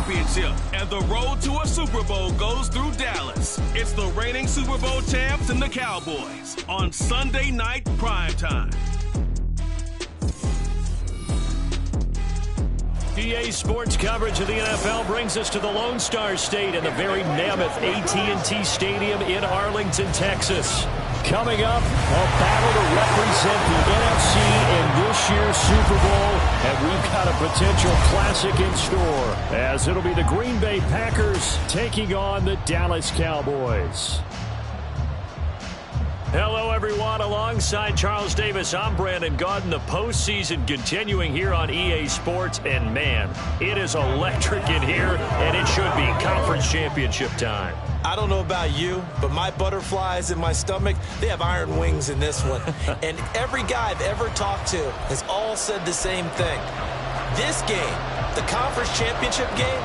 championship, and the road to a Super Bowl goes through Dallas. It's the reigning Super Bowl champs and the Cowboys on Sunday Night Primetime. EA Sports coverage of the NFL brings us to the Lone Star State and the very mammoth AT&T Stadium in Arlington, Texas. Coming up, a battle to represent the NFC in this year's Super Bowl, and we've got a potential classic in store, as it'll be the Green Bay Packers taking on the Dallas Cowboys. Hello, everyone. Alongside Charles Davis, I'm Brandon Gaudin. The postseason continuing here on EA Sports, and man, it is electric in here, and it should be conference championship time. I don't know about you, but my butterflies in my stomach, they have iron wings in this one. And every guy I've ever talked to has all said the same thing. This game, the conference championship game,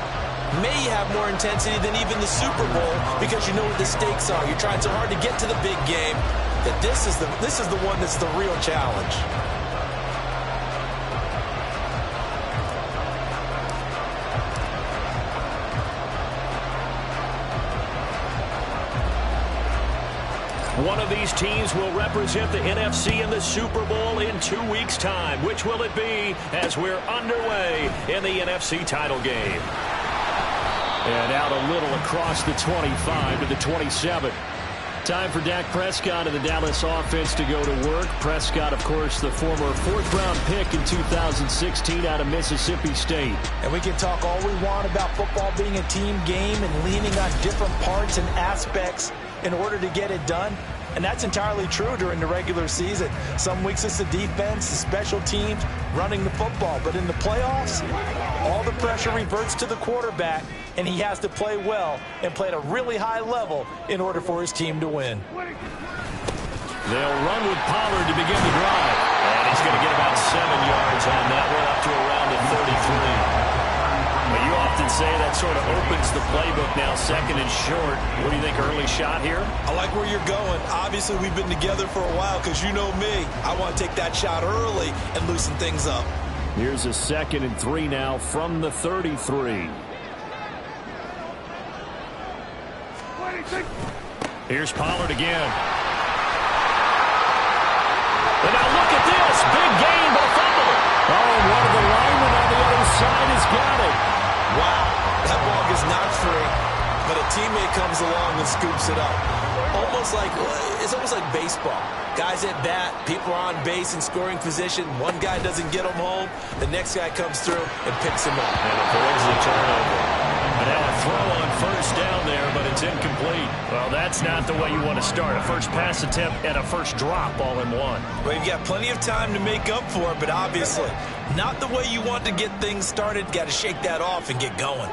may have more intensity than even the Super Bowl because you know what the stakes are. You're trying so hard to get to the big game that this is the one that's the real challenge. One of these teams will represent the NFC in the Super Bowl in 2 weeks' time. Which will it be as we're underway in the NFC title game? And out a little across the 25 to the 27. Time for Dak Prescott and the Dallas offense to go to work. Prescott, of course, the former fourth-round pick in 2016 out of Mississippi State. And we can talk all we want about football being a team game and leaning on different parts and aspects in order to get it done. And that's entirely true during the regular season. Some weeks it's the defense, the special teams, running the football. But in the playoffs, all the pressure reverts to the quarterback, and he has to play well and play at a really high level in order for his team to win. They'll run with Pollard to begin the drive. And he's going to get about 7 yards on that one, up to around the 33. Well, you often say that sort of opens the playbook now, second and short. What do you think, early shot here? I like where you're going. Obviously, we've been together for a while because you know me. I want to take that shot early and loosen things up. Here's a 2nd and 3 now from the 33. Here's Pollard again. And now look at this. Big gain, but a fumble. Oh, one of the linemen on the other side has got it. Wow, that ball is not free, but a teammate comes along and scoops it up. It's almost like baseball. Guys at bat, people are on base in scoring position. One guy doesn't get them home, the next guy comes through and picks him up. And avoids the turnover. And now a throw on first down there, but it's incomplete. Well, that's not the way you want to start. A first pass attempt and a first drop all in one. Well, you've got plenty of time to make up for it, but obviously not the way you want to get things started. Got to shake that off and get going.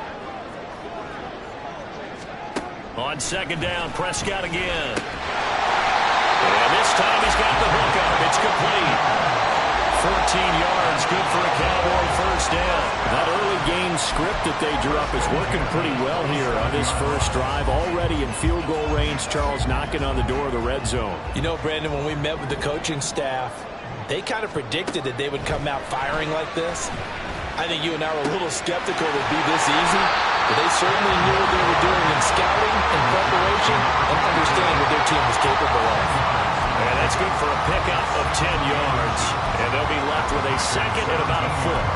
On second down, Prescott again. And this time he's got the hook up. It's complete. 14 yards, good for a Cowboy first down. That early game script that they drew up is working pretty well here on this first drive. Already in field goal range, Charles knocking on the door of the red zone. You know, Brandon, when we met with the coaching staff, they kind of predicted that they would come out firing like this. I think you and I were a little skeptical it would be this easy, but they certainly knew what they were doing in scouting and preparation and understand what their team was capable of. And that's good for a pickup of 10 yards. And they'll be left with a 2nd and about a foot.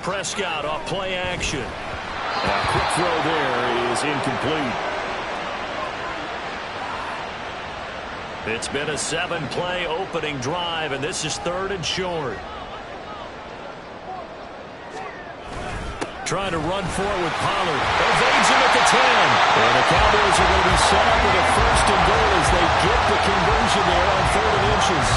Prescott off play action. A quick throw there is incomplete. It's been a 7-play opening drive, and this is 3rd and short. Trying to run for it with Pollard. Evades him at the 10. And the Cowboys are going to be set up with a 1st and goal as they get the conversion there on 3rd and inches.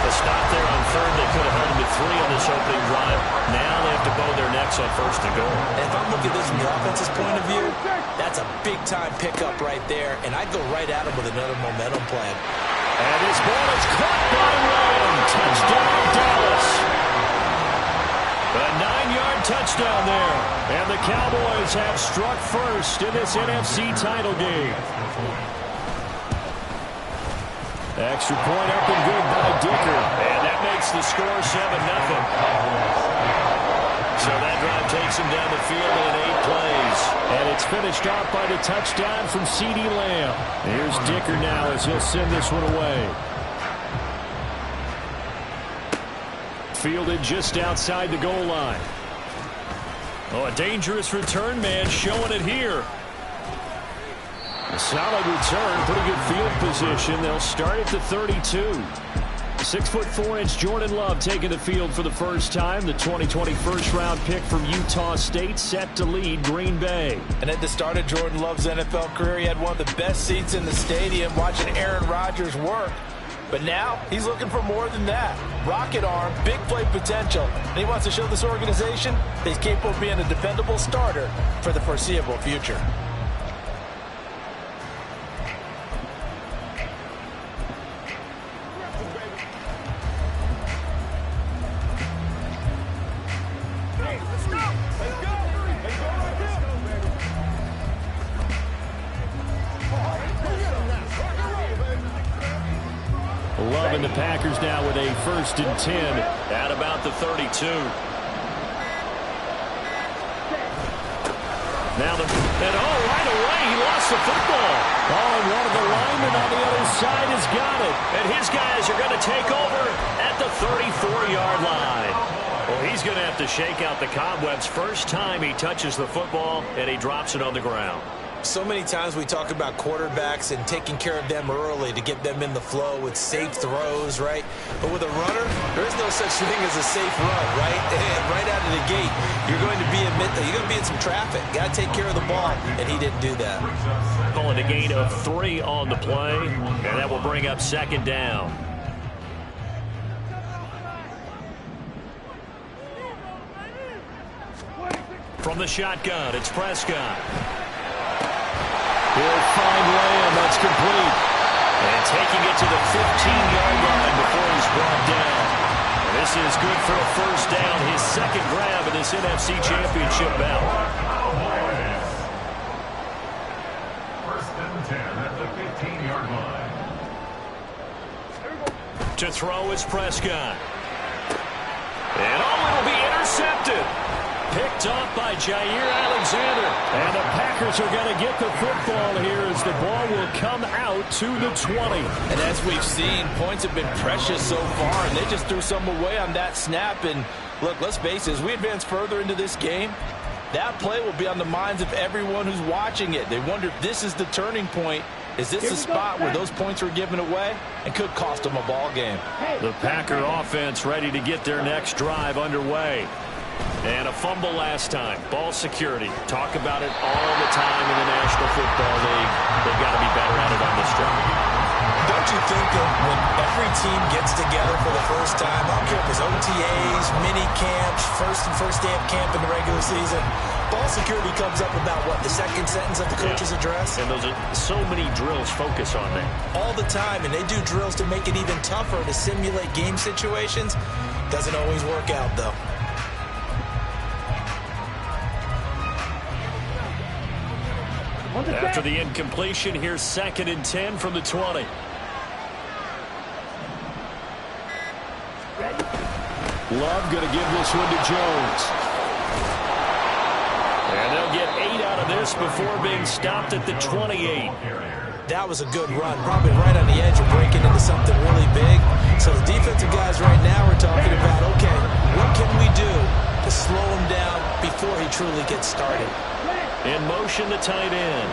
A stop there on 3rd. They could have held him to 3 on this opening drive. Now they have to bow their necks on 1st and goal. And if I'm looking at this from the offense's point of view, that's a big-time pickup right there. And I'd go right at him with another momentum plan. And this ball is caught by Ryan. Touchdown, Dallas. A 9-yard touchdown touchdown there. And the Cowboys have struck first in this NFC title game. Extra point up and good by Dicker. And that makes the score 7-0. So that drive takes him down the field in 8 plays. And it's finished off by the touchdown from CeeDee Lamb. Here's Dicker now as he'll send this one away. Fielded just outside the goal line. Oh, a dangerous return man showing it here. A solid return, pretty good field position. They'll start at the 32. 6'4" Jordan Love taking the field for the first time. The 2020 first-round pick from Utah State set to lead Green Bay. And at the start of Jordan Love's NFL career, he had one of the best seats in the stadium watching Aaron Rodgers work. But now he's looking for more than that. Rocket arm, big play potential. And he wants to show this organization that he's capable of being a dependable starter for the foreseeable future. Love and the Packers now with a 1st and 10 at about the 32. Now right away he lost the football. Oh, and one of the linemen on the other side has got it. And his guys are going to take over at the 34-yard line. Well, he's going to have to shake out the cobwebs first time he touches the football, and he drops it on the ground. So many times we talk about quarterbacks and taking care of them early to get them in the flow with safe throws, right? But with a runner, there is no such thing as a safe run, right? Right out of the gate, you're going to be in some traffic. Got to take care of the ball, and he didn't do that. Calling a gain of 3 on the play, and that will bring up 2nd down. From the shotgun, it's Prescott. He'll find Lamb. That's complete. And taking it to the 15-yard line before he's brought down. And this is good for a 1st down, his 2nd grab in this NFC Championship bout. 1st and 10 at the 15-yard line. To throw is Prescott. And it'll be intercepted. Picked off by Jair Alexander. And the Packers are going to get the football here as the ball will come out to the 20. And as we've seen, points have been precious so far, and they just threw some away on that snap. And look, let's face it, as we advance further into this game, that play will be on the minds of everyone who's watching it. They wonder if this is the turning point. Is this the spot where those points were given away and could cost them a ball game? The Packer offense ready to get their next drive underway. And a fumble last time. Ball security. Talk about it all the time in the National Football League. They've got to be better at it on this drive. Don't you think that when every team gets together for the first time, I don't care if it's OTAs, mini camps, first day of camp in the regular season, ball security comes up about what, the 2nd sentence of the coach's address? And those are so many drills focus on that. All the time, and they do drills to make it even tougher to simulate game situations. Doesn't always work out, though. After the incompletion, here's 2nd and 10 from the 20. Love going to give this one to Jones. And they'll get 8 out of this before being stopped at the 28. That was a good run, probably right on the edge of breaking into something really big. So the defensive guys right now are talking about, okay, what can we do to slow him down before he truly gets started? In motion, the tight end.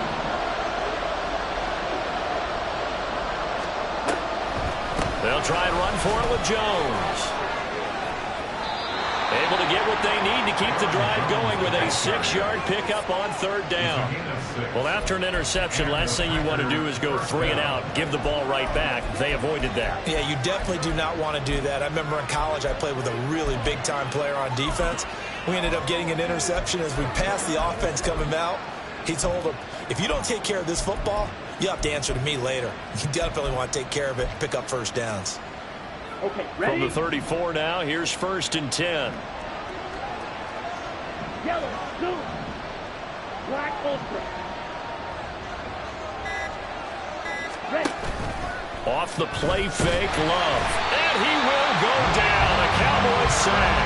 They'll try and run for it with Jones. Able to get what they need to keep the drive going with a 6-yard pickup on 3rd down. Well, after an interception, last thing you want to do is go 3 and out, give the ball right back. They avoided that. Yeah, you definitely do not want to do that. I remember in college I played with a really big-time player on defense. We ended up getting an interception as we passed the offense coming out. He told him, if you don't take care of this football, you have to answer to me later. You definitely want to take care of it, pick up 1st downs. Okay, ready? From the 34 now, here's 1st and 10. Yellow, blue, black, ultra. Ready. Off the play fake, Love. And he will go down. A Cowboys sack.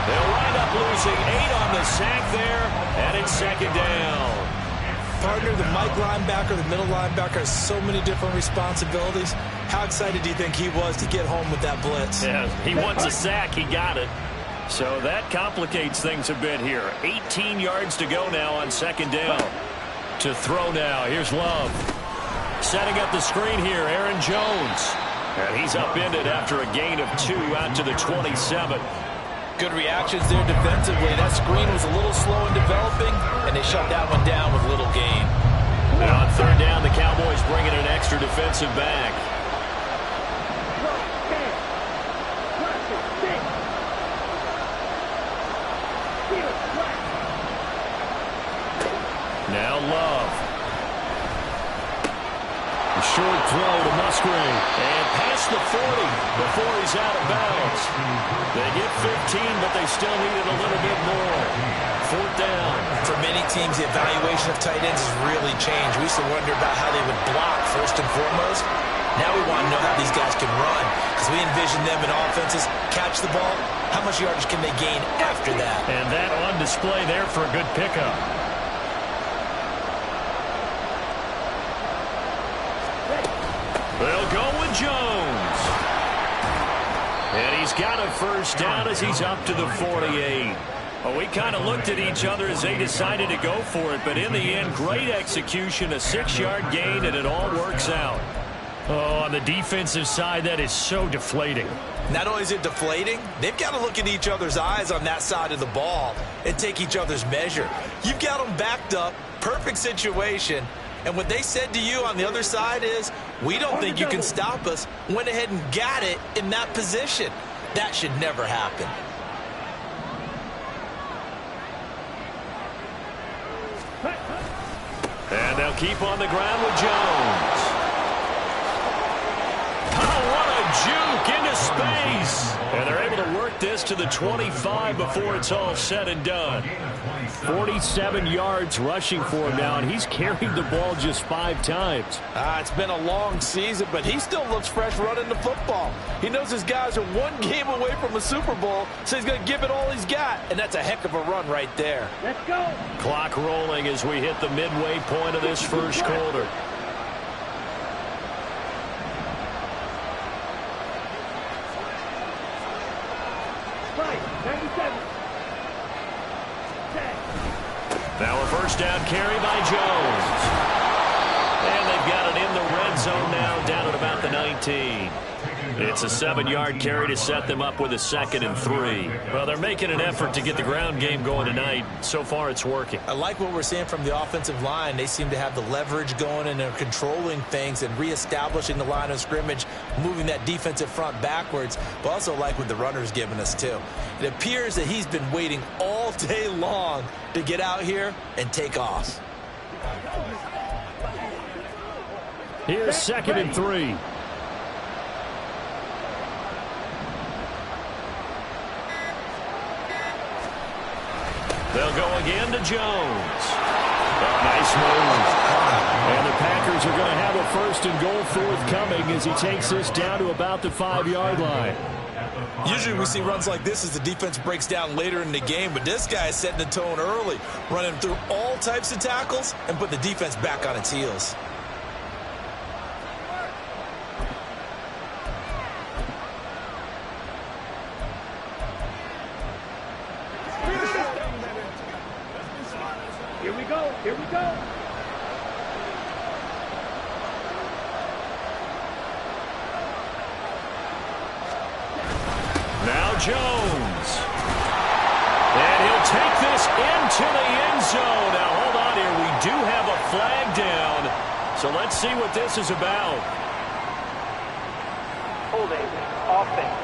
They'll wind up losing 8 on the sack there, and it's second down. Partner, the Mike linebacker, the middle linebacker has so many different responsibilities. How excited do you think he was to get home with that blitz? Yeah, he wants a sack. He got it. So that complicates things a bit here. 18 yards to go now on second down. To throw now. Here's Love. Setting up the screen here, Aaron Jones. And he's upended after a gain of 2 out to the 27. Good reactions there defensively. That screen was a little slow in developing, and they shut that one down with little gain. Now on third down, the Cowboys bringing an extra defensive back. Now Love. A short throw to Musgrave. And past the 40 before he's out of bounds. They get 15, but they still need it a little bit more. Fourth down. For many teams, the evaluation of tight ends has really changed. We used to wonder about how they would block first and foremost. Now we want to know how these guys can run, because we envision them in offenses catch the ball. How much yardage can they gain after that? And that on display there for a good pickup. They'll go with Jones. And he's got a first down as he's up to the 48. Well, we kind of looked at each other as they decided to go for it, but in the end, great execution, a 6-yard gain, and it all works out. Oh, on the defensive side, that is so deflating. Not only is it deflating, they've got to look in each other's eyes on that side of the ball and take each other's measure. You've got them backed up, perfect situation, and what they said to you on the other side is, we don't think you can stop us. Went ahead and got it in that position. That should never happen. And they'll keep on the ground with Jones. Oh, what a juke into space. And they're able to work this to the 25 before it's all said and done. 47 yards rushing for him now, and he's carried the ball just 5 times. It's been a long season, but he still looks fresh running the football. He knows his guys are one game away from a Super Bowl, so he's going to give it all he's got, and that's a heck of a run right there. Let's go. Clock rolling as we hit the midway point of this first quarter. Now a first down carry by Jones. And they've got it in the red zone now, down at about the 19. It's a 7-yard carry to set them up with a 2nd and 3. Well, they're making an effort to get the ground game going tonight. So far, it's working. I like what we're seeing from the offensive line. They seem to have the leverage going, and they're controlling things and reestablishing the line of scrimmage, moving that defensive front backwards, but also like what the runner's giving us, too. It appears that he's been waiting all day long to get out here and take off. Here's 2nd and 3. They'll go again to Jones. Nice move. And the Packers are going to have a 1st and goal forthcoming as he takes this down to about the 5-yard line. Usually we see runs like this as the defense breaks down later in the game, but this guy is setting the tone early, running through all types of tackles and put the defense back on its heels. Here we go. Here we go. Now Jones. And he'll take this into the end zone. Now, hold on here. We do have a flag down. So let's see what this is about. Holding. Offense.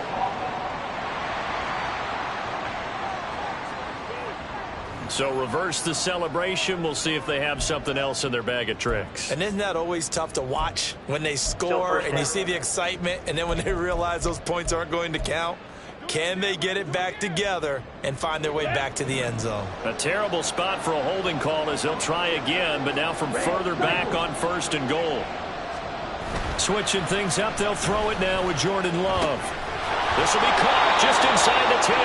So reverse the celebration. We'll see if they have something else in their bag of tricks. And isn't that always tough to watch when they score and you see the excitement, and then when they realize those points aren't going to count? Can they get it back together and find their way back to the end zone? A terrible spot for a holding call as they'll try again, but now from further back on 1st and goal. Switching things up, they'll throw it now with Jordan Love. This will be caught just inside the 10.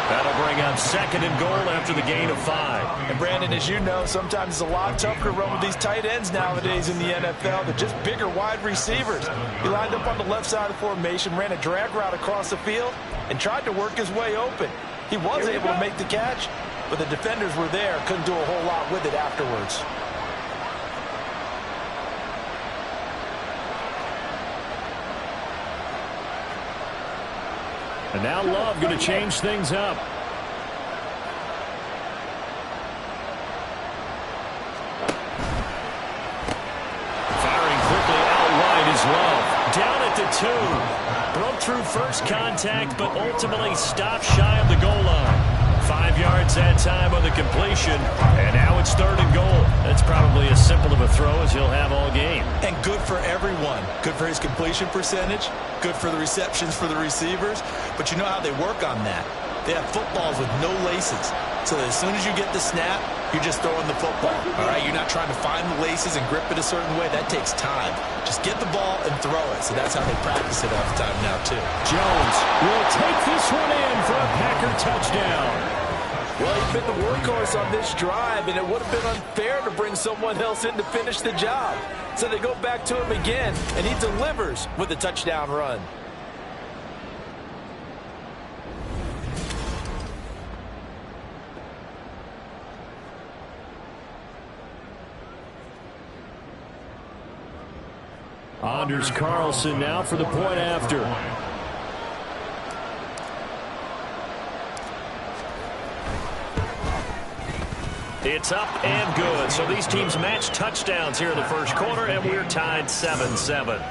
That'll bring up 2nd and goal after the gain of 5. And Brandon, as you know, sometimes it's a lot tougher to run with these tight ends nowadays in the NFL. They're just bigger wide receivers. He lined up on the left side of the formation, ran a drag route across the field, and tried to work his way open. He was able to make the catch, but the defenders were there, couldn't do a whole lot with it afterwards. And now Love going to change things up. Firing quickly out wide is Love. Down at the 2. Broke through first contact, but ultimately stopped shy of the goal line. 5 yards that time on the completion, and now it's 3rd and goal. That's probably as simple of a throw as he'll have all game. And good for everyone. Good for his completion percentage, good for the receptions for the receivers, but you know how they work on that. They have footballs with no laces, so that as soon as you get the snap, you're just throwing the football, all right? You're not trying to find the laces and grip it a certain way. That takes time. Just get the ball and throw it, so that's how they practice it all the time now, too. Jones will take this one in for a Packer touchdown. Well, he's been the workhorse on this drive, and it would have been unfair to bring someone else in to finish the job. So they go back to him again, and he delivers with a touchdown run. Anders Carlson now for the point after. It's up and good. So these teams match touchdowns here in the first quarter, and we're tied 7-7.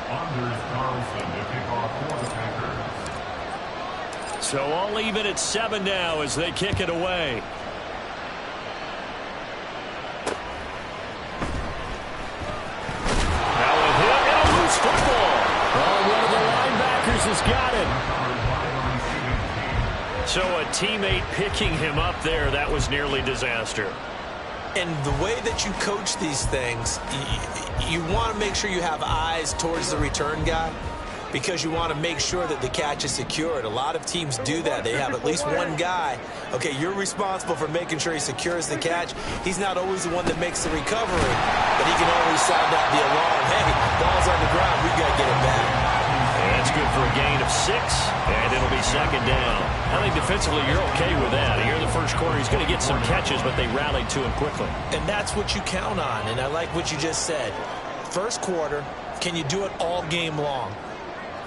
Anders Carlson to kick off for the Packers. So all even at 7 now as they kick it away. Now a hit and a loose football. Oh, one of the linebackers has got it. So a teammate picking him up there, that was nearly disaster. And the way that you coach these things, you want to make sure you have eyes towards the return guy because you want to make sure that the catch is secured. A lot of teams do that. They have at least one guy. Okay, you're responsible for making sure he secures the catch. He's not always the one that makes the recovery, but he can always sound out the alarm. Hey, ball's on the ground. We got to get it back. That's good for a gain of 6, and it'll be 2nd down. I think defensively you're okay with that. Here in the first quarter, he's going to get some catches, but they rallied to him quickly. And that's what you count on, and I like what you just said. First quarter, can you do it all game long?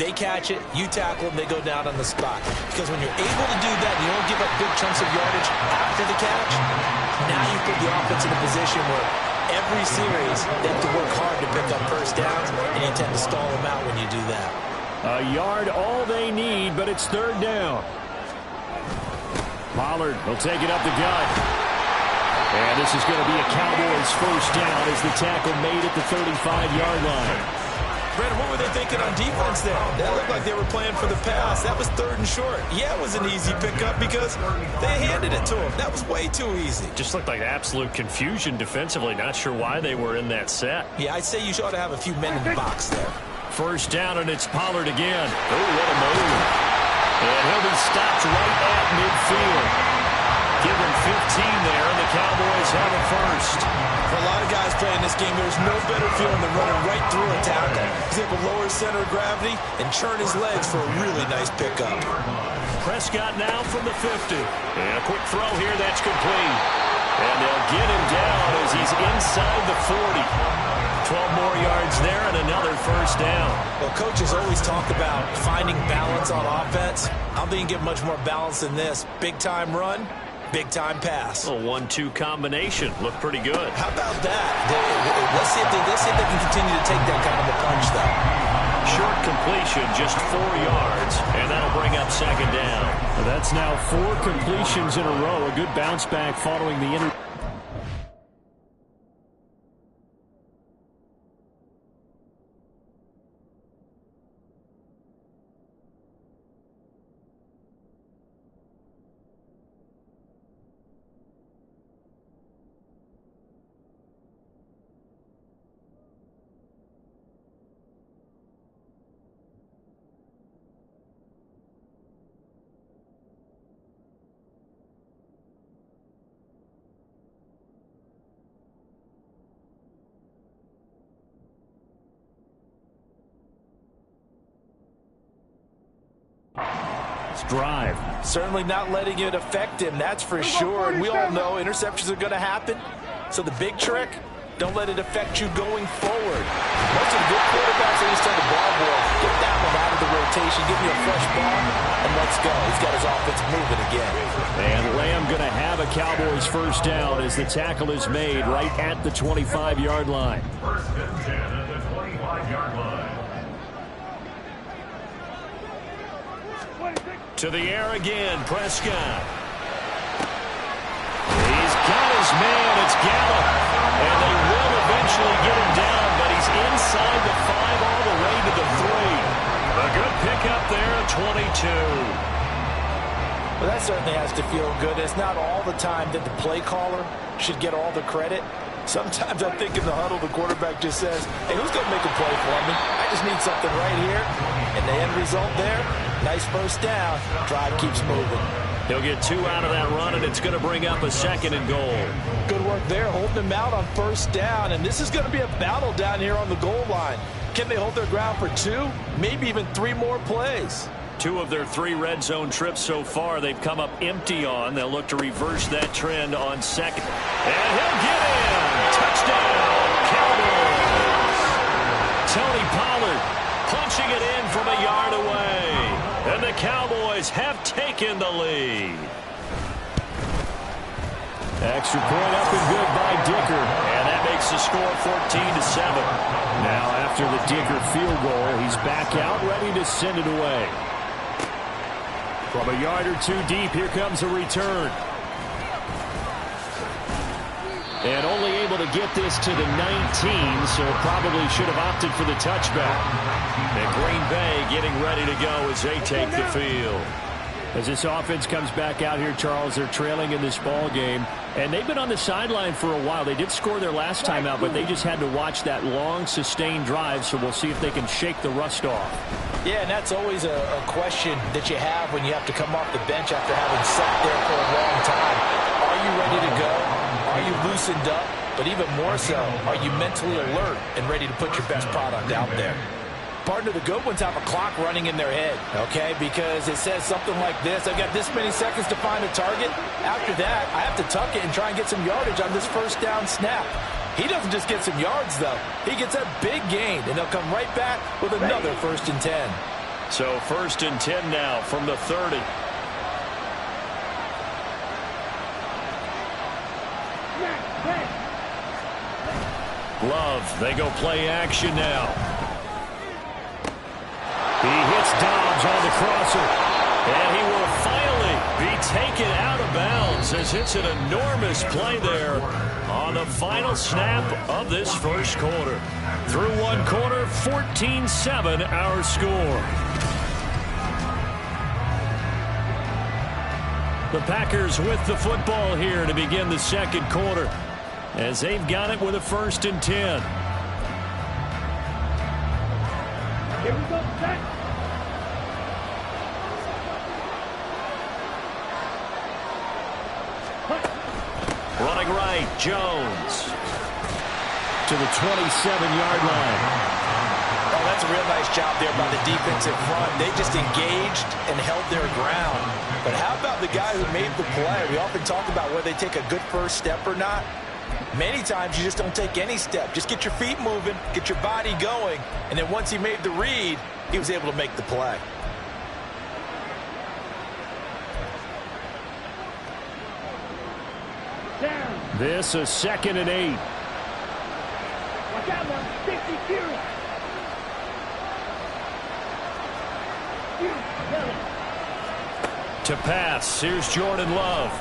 They catch it, you tackle them, they go down on the spot. Because when you're able to do that, you don't give up big chunks of yardage after the catch, now you put the offense in a position where every series they have to work hard to pick up first downs, and you tend to stall them out when you do that. A yard all they need, but it's 3rd down. Pollard will take it up the gut. And this is going to be a Cowboys first down as the tackle made at the 35-yard line. Brandon, what were they thinking on defense there? That looked like they were playing for the pass. That was 3rd and short. Yeah, it was an easy pickup because they handed it to him. That was way too easy. Just looked like absolute confusion defensively. Not sure why they were in that set. Yeah, I'd say you ought to have a few men in the box there. First down, and it's Pollard again. Oh, what a move. And he'll be stopped right at midfield. Give him 15 there, and the Cowboys have a first. For a lot of guys playing this game, there's no better feeling than running right through a tackle. He's able to lower his center of gravity and churn his legs for a really nice pickup. Prescott now from the 50. And a quick throw here, that's complete. And they'll get him down as he's inside the 40. 12 more yards there and another first down. Well, coaches always talk about finding balance on offense. I don't think you can get much more balance than this. Big-time run, big-time pass. A 1-2 combination. Looked pretty good. How about that? Let's see if they can continue to take that kind of a punch, though. Short completion, just 4 yards, and that'll bring up 2nd down. Well, that's now 4 completions in a row. A good bounce back following the last drive. Certainly not letting it affect him, that's for sure. And we all know interceptions are going to happen. So the big trick, don't let it affect you going forward. Most of the good quarterbacks at least on the ball boy, get that one out of the rotation, give me a fresh ball, and let's go. He's got his offense moving again. And Lamb going to have a Cowboys first down as the tackle is made right at the 25-yard line. First and 10 at the 25-yard line. To the air again, Prescott. He's got his man, it's Gallup. And they will eventually get him down, but he's inside the 5 all the way to the 3. A good pickup there, 22. Well, that certainly has to feel good. It's not all the time that the play caller should get all the credit. Sometimes I think in the huddle, the quarterback just says, hey, who's going to make a play for me? I just need something right here. And the end result there, nice first down. Drive keeps moving. He'll get 2 out of that run, and it's going to bring up a 2nd and goal. Good work there, holding him out on first down. And this is going to be a battle down here on the goal line. Can they hold their ground for 2, maybe even 3 more plays? 2 of their 3 red zone trips so far, they've come up empty on. They'll look to reverse that trend on 2nd. And he'll get in. Touchdown, Cowboys. Tony Pollard punching it in from a yard away. And the Cowboys have taken the lead. Extra point up and good by Dicker. And that makes the score 14-7. Now after the Dicker field goal, he's back out ready to send it away. From a yard or 2 deep, here comes a return. And only able to get this to the 19, so probably should have opted for the touchback. And Green Bay getting ready to go as they take the field. As this offense comes back out here, Charles, they're trailing in this ball game. And they've been on the sideline for a while. They did score their last time out, but they just had to watch that long, sustained drive, so we'll see if they can shake the rust off. Yeah, and that's always a question that you have when you have to come off the bench after having sat there for a long time. Are you ready to go? Are you loosened up? But even more so, are you mentally alert and ready to put your best product out there? Partner, the good ones have a clock running in their head, okay? Because it says something like this. I've got this many seconds to find a target. After that, I have to tuck it and try and get some yardage on this first down snap. He doesn't just get some yards, though. He gets a big gain, and they'll come right back with another 1st and 10. So 1st and 10 now from the 30. Love, they go play action now. He hits Dobbs on the crosser, and he will finally be taken out of bounds as it's an enormous play there on the final snap of this first quarter. Through 1 quarter, 14-7 our score. The Packers with the football here to begin the 2nd quarter as they've got it with a 1st and 10. Here we go, set. Running right, Jones to the 27-yard line. Oh, that's a real nice job there by the defensive front. They just engaged and held their ground. But how about the guy who made the play? We often talk about whether they take a good first step or not. Many times you just don't take any step. Just get your feet moving, get your body going, and then once he made the read, he was able to make the play. Down. This a 2nd and 8. Watch out now. 52. To pass, here's Jordan Love.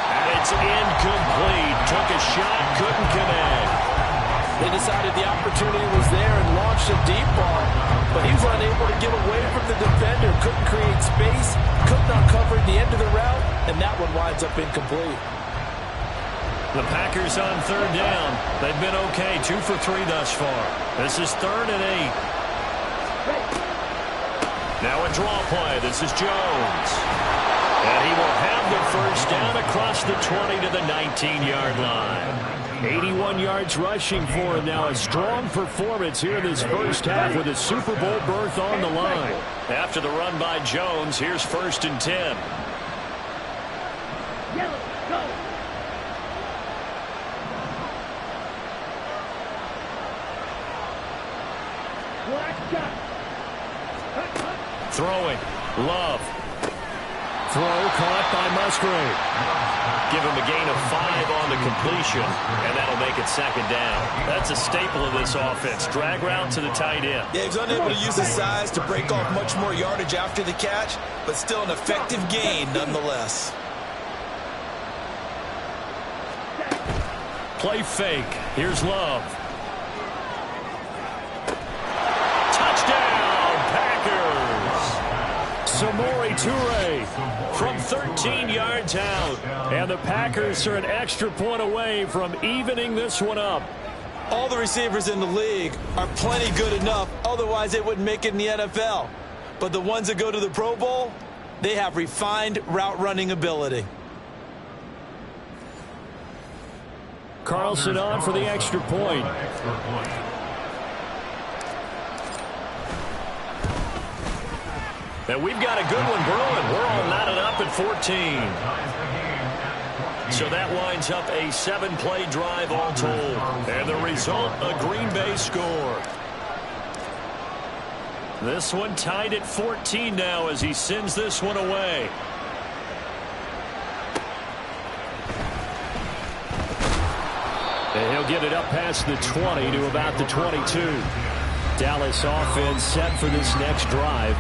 And it's incomplete. Took a shot, couldn't connect. They decided the opportunity was there and launched a deep ball, but he was unable to get away from the defender. Couldn't create space, couldn't uncover the end of the route, and that one winds up incomplete. The Packers on 3rd down. They've been okay, 2 for 3 thus far. This is 3rd and 8. Now a draw play. This is Jones. And he will have the first down across the 20 to the 19-yard line. 81 yards rushing for him now. A strong performance here in this first half with a Super Bowl berth on the line. After the run by Jones, here's 1st and 10. Yellow, go. Black shot. Throwing. Love. Throw caught by Musgrave. Give him a gain of 5 on the completion, and that'll make it 2nd down. That's a staple of this offense. Drag route to the tight end. Yeah, he's unable to use his size to break off much more yardage after the catch, but still an effective gain nonetheless. Play fake. Here's Love. Touchdown, Packers! Samori Toure from 13 yards out. And the Packers are an extra point away from evening this one up. All the receivers in the league are plenty good enough, otherwise they wouldn't make it in the NFL. But the ones that go to the Pro Bowl, they have refined route running ability. Carlson on for the extra point. And we've got a good one brewing. We're all knotted up at 14. So that winds up a 7-play drive all told. And the result, a Green Bay score. This one tied at 14 now as he sends this one away. And he'll get it up past the 20 to about the 22. Dallas offense set for this next drive.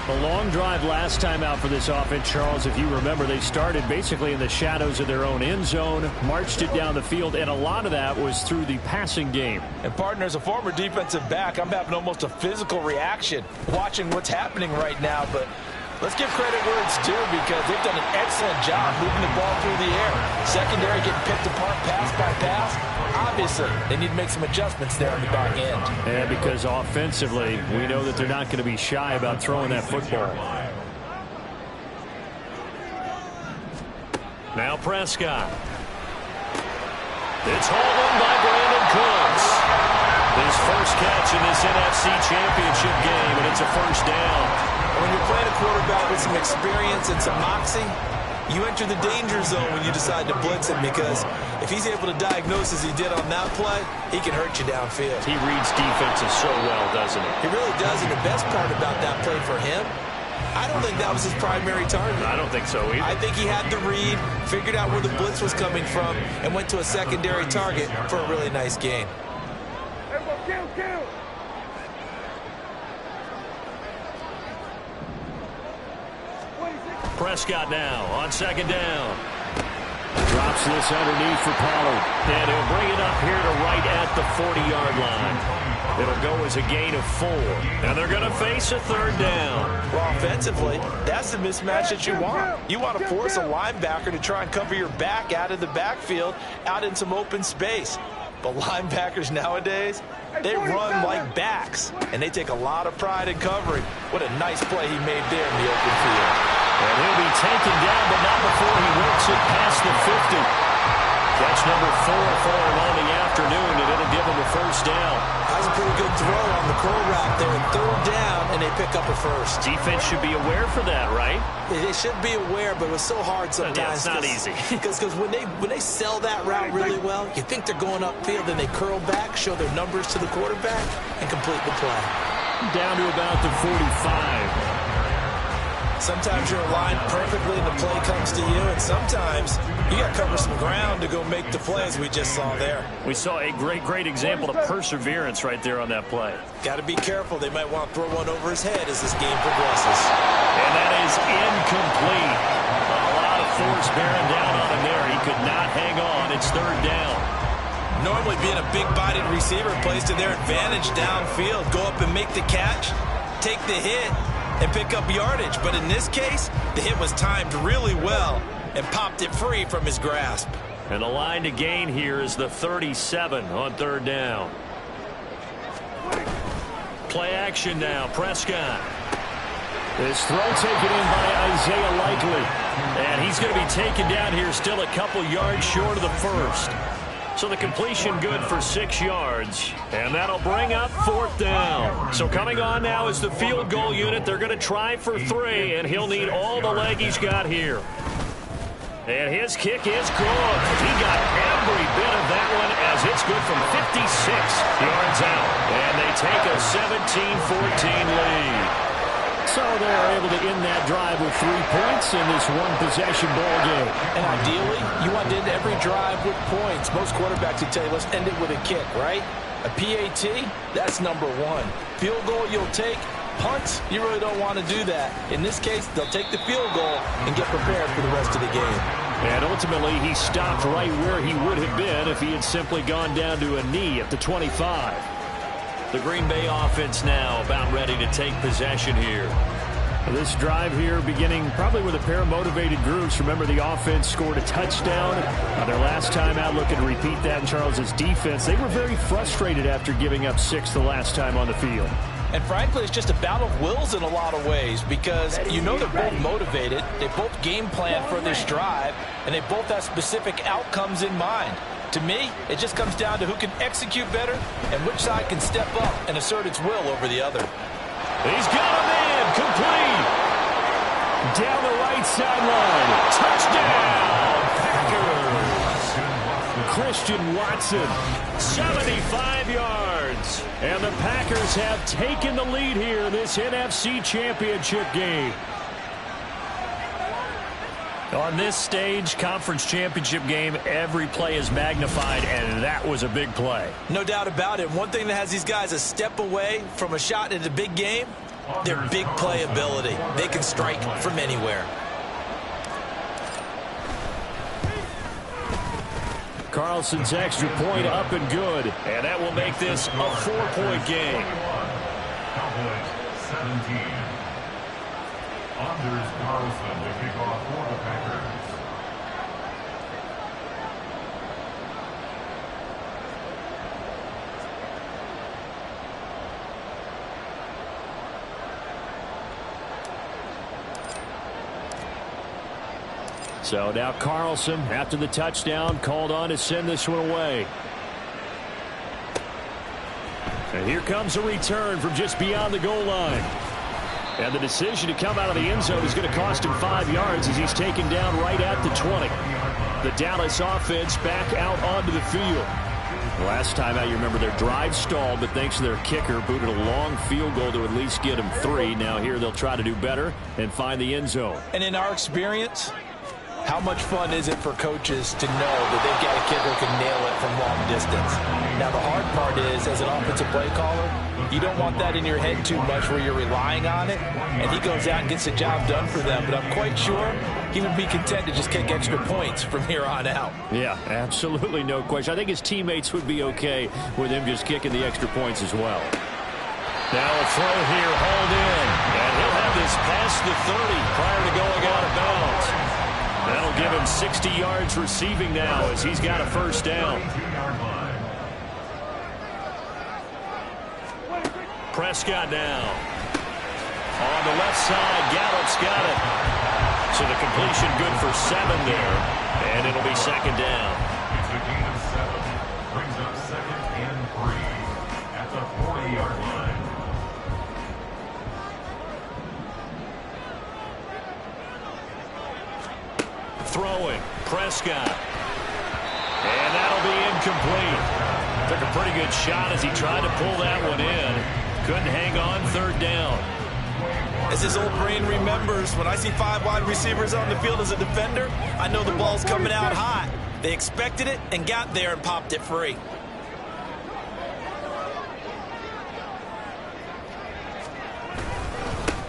A long drive last time out for this offense, Charles. If you remember, they started basically in the shadows of their own end zone, marched it down the field, and a lot of that was through the passing game. And partner, as a former defensive back, I'm having almost a physical reaction watching what's happening right now. But let's give credit where it's due because they've done an excellent job moving the ball through the air. Secondary getting picked apart pass by pass. Obviously, they need to make some adjustments there on the back end. And because offensively, we know that they're not going to be shy about throwing that football. Now Prescott. It's hauled in by Brandon Cooks. His first catch in this NFC Championship game, and it's a first down. When you're playing a quarterback with some experience and some moxie, you enter the danger zone when you decide to blitz him because if he's able to diagnose as he did on that play, he can hurt you downfield. He reads defenses so well, doesn't he? He really does, and the best part about that play for him, I don't think that was his primary target. I don't think so either. I think he had the read, figured out where the blitz was coming from, and went to a secondary target for a really nice gain. Kill. Prescott now on 2nd down. Drops this underneath for Pollard. And he'll bring it up here to right at the 40-yard line. It'll go as a gain of 4. And they're going to face a 3rd down. Well, offensively, that's the mismatch that you want. You want to force a linebacker to try and cover your back out of the backfield, out in some open space. But linebackers nowadays, they run like backs, and they take a lot of pride in covering. What a nice play he made there in the open field. And he'll be taken down, but not before he works it past the 50. Catch number 4 for him on the afternoon, and it'll give him a first down. That was a pretty good throw on the curl route there. 3rd down, and they pick up a first. Defense should be aware for that, right? They should be aware, but it was so hard sometimes. Yeah, it's not easy. Because when they sell that route really well, you think they're going upfield, and they curl back, show their numbers to the quarterback, and complete the play. Down to about the 45. Sometimes you're aligned perfectly and the play comes to you, and sometimes you got to cover some ground to go make the plays we just saw there. We saw a great example of perseverance right there on that play. Got to be careful. They might want to throw one over his head as this game progresses. And that is incomplete. A lot of force bearing down on him there. He could not hang on. It's 3rd down. Normally being a big-bodied receiver plays to their advantage downfield. Go up and make the catch, take the hit, and pick up yardage. But in this case, the hit was timed really well and popped it free from his grasp. And the line to gain here is the 37 on 3rd down. Play action now. Prescott. This throw taken in by Isaiah Likely. And he's going to be taken down here still a couple yards short of the first. So the completion good for 6 yards. And that'll bring up 4th down. So coming on now is the field goal unit. They're going to try for 3, and he'll need all the leg he's got here. And his kick is good. He got every bit of that one as it's good from 56 yards out. And they take a 17-14 lead. So they're able to end that drive with 3 points in this one-possession ball game. And ideally, you want to end every drive with points. Most quarterbacks would tell you, let's end it with a kick, right? A PAT, that's number 1. Field goal you'll take. Punts, you really don't want to do that. In this case, they'll take the field goal and get prepared for the rest of the game. And ultimately, he stopped right where he would have been if he had simply gone down to a knee at the 25. The Green Bay offense now about ready to take possession here. This drive here beginning probably with a pair of motivated groups. Remember, the offense scored a touchdown their last time out. Looking to repeat that in Charles's defense. They were very frustrated after giving up 6 the last time on the field. And frankly, it's just a battle of wills in a lot of ways because you know they're both motivated. They both game plan for this drive, and they both have specific outcomes in mind. To me, it just comes down to who can execute better and which side can step up and assert its will over the other. He's got a man complete. Down the right sideline. Touchdown, Packers. Christian Watson, 75 yards. And the Packers have taken the lead here in this NFC Championship game. On this stage, conference championship game, every play is magnified, and that was a big play. No doubt about it. One thing that has these guys a step away from a shot at a big game, their big play ability. They can strike from anywhere. Carlson's extra point up and good, and that will make this a 4-point game. Cowboys 17. Anders Carlson to kick off for the Packers. So now Carlson, after the touchdown, called on to send this one away. And here comes a return from just beyond the goal line. And the decision to come out of the end zone is going to cost him 5 yards as he's taken down right at the 20. The Dallas offense back out onto the field. Last time out, you remember their drive stalled, but thanks to their kicker, booted a long field goal to at least get them 3. Now here they'll try to do better and find the end zone. And in our experience, how much fun is it for coaches to know that they've got a kicker who can nail it from long distance? Now, the hard part is, as an offensive play caller, you don't want that in your head too much where you're relying on it, and he goes out and gets the job done for them. But I'm quite sure he would be content to just kick extra points from here on out. Yeah, absolutely no question. I think his teammates would be okay with him just kicking the extra points as well. Now a throw here, hauled in, and he'll have this past the 30 prior to going out of bounds. That'll give him 60 yards receiving now as he's got a first down. Prescott now. On the left side, Gallup's got it. So the completion good for 7 there, and it'll be second down. It's a gain of 7. Brings up 2nd and 3 at the 40-yard line. Throwing, Prescott. And that'll be incomplete. Took a pretty good shot as he tried to pull that one in. Couldn't hang on, 3rd down. As his old brain remembers, when I see 5 wide receivers on the field as a defender, I know the ball's coming out hot. They expected it and got there and popped it free.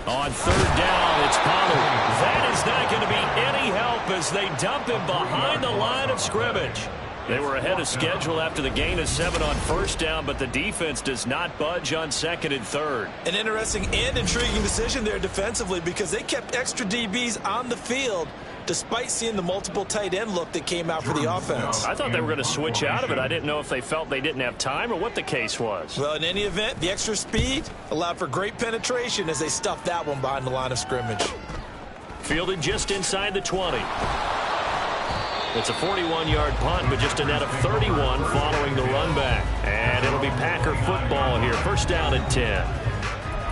On 3rd down, it's Pollard. That is not going to be any help as they dump him behind the line of scrimmage. They were ahead of schedule after the gain of 7 on 1st down, but the defense does not budge on 2nd and 3rd. An interesting and intriguing decision there defensively because they kept extra DBs on the field despite seeing the multiple tight end look that came out for the offense. I thought they were going to switch out of it. I didn't know if they felt they didn't have time or what the case was. Well, in any event, the extra speed allowed for great penetration as they stuffed that one behind the line of scrimmage. Fielded just inside the 20. It's a 41-yard punt, but just a net of 31 following the run back. And it'll be Packer football here. First down and 10.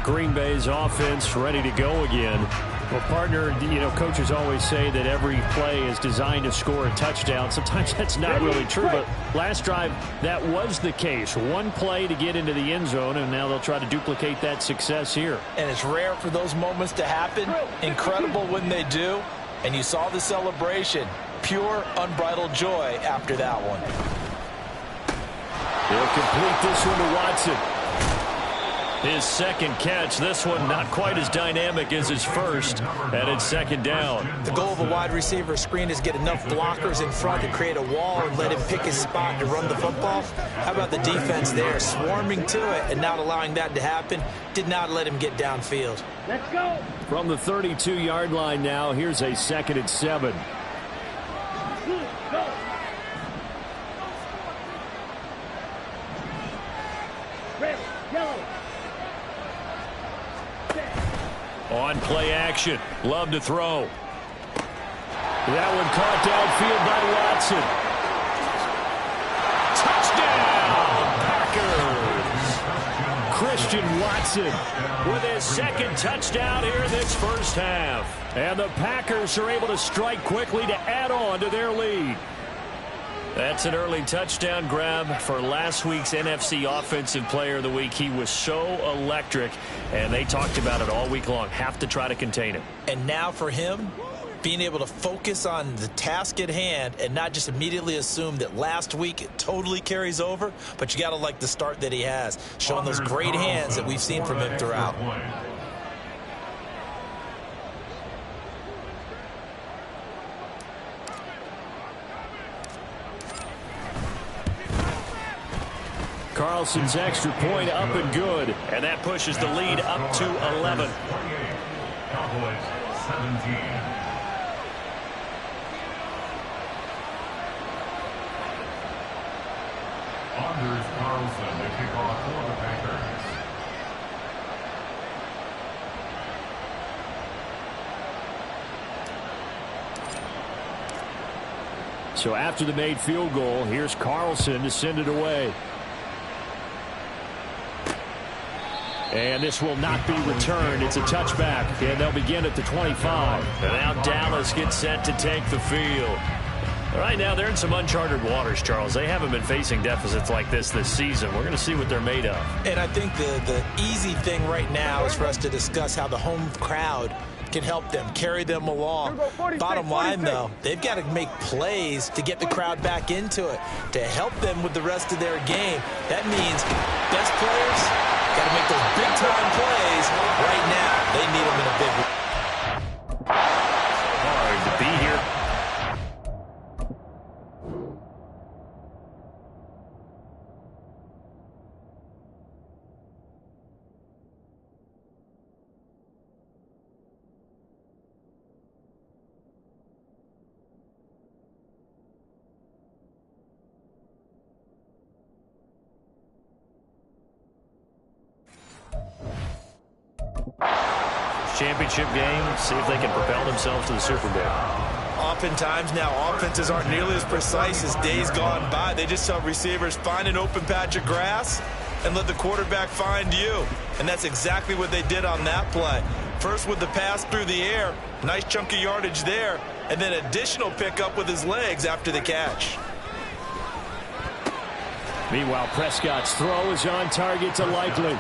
Green Bay's offense ready to go again. Well, partner, coaches always say that every play is designed to score a touchdown. Sometimes that's not really true, but last drive, that was the case. One play to get into the end zone, and now they'll try to duplicate that success here. And it's rare for those moments to happen. Incredible when they do. And you saw the celebration. Pure, unbridled joy after that one. He'll complete this one to Watson. His second catch, this one not quite as dynamic as his first, and it's second down. The goal of a wide receiver screen is get enough blockers in front to create a wall and let him pick his spot to run the football. How about the defense there, swarming to it and not allowing that to happen? Did not let him get downfield. Let's go. From the 32-yard line now, here's a 2nd and 7. Go. Red, yellow. On play action. Love to throw. That one caught downfield by Watson. Touchdown, Packers! Christian Watson with his second touchdown here in this first half. And the Packers are able to strike quickly to add on to their lead. That's an early touchdown grab for last week's NFC Offensive Player of the Week. He was so electric, and they talked about it all week long. Have to try to contain him. And now for him, being able to focus on the task at hand and not just immediately assume that last week it totally carries over, but you got to like the start that he has, showing those great hands that we've seen from him throughout. Carlson's extra point up and good, and that pushes the lead up to 11. Cowboys 17. Anders Carlson to kick off for the Packers. So after the made field goal, here's Carlson to send it away. And this will not be returned. It's a touchback, and they'll begin at the 25. And now Dallas gets set to take the field. Right now, they're in some uncharted waters, Charles. They haven't been facing deficits like this season. We're going to see what they're made of. And I think the easy thing right now is for us to discuss how the home crowd can help them, carry them along. Bottom line, though, they've got to make plays to get the crowd back into it, to help them with the rest of their game. That means best players got to make those big-time plays right now. They need them in a big way. Hard to be here. Championship game, see if they can propel themselves to the Super Bowl. Oftentimes now, offenses aren't nearly as precise as days gone by. They just tell receivers, find an open patch of grass and let the quarterback find you. And that's exactly what they did on that play. First with the pass through the air, nice chunk of yardage there, and then additional pickup with his legs after the catch. Meanwhile, Prescott's throw is on target to Likely.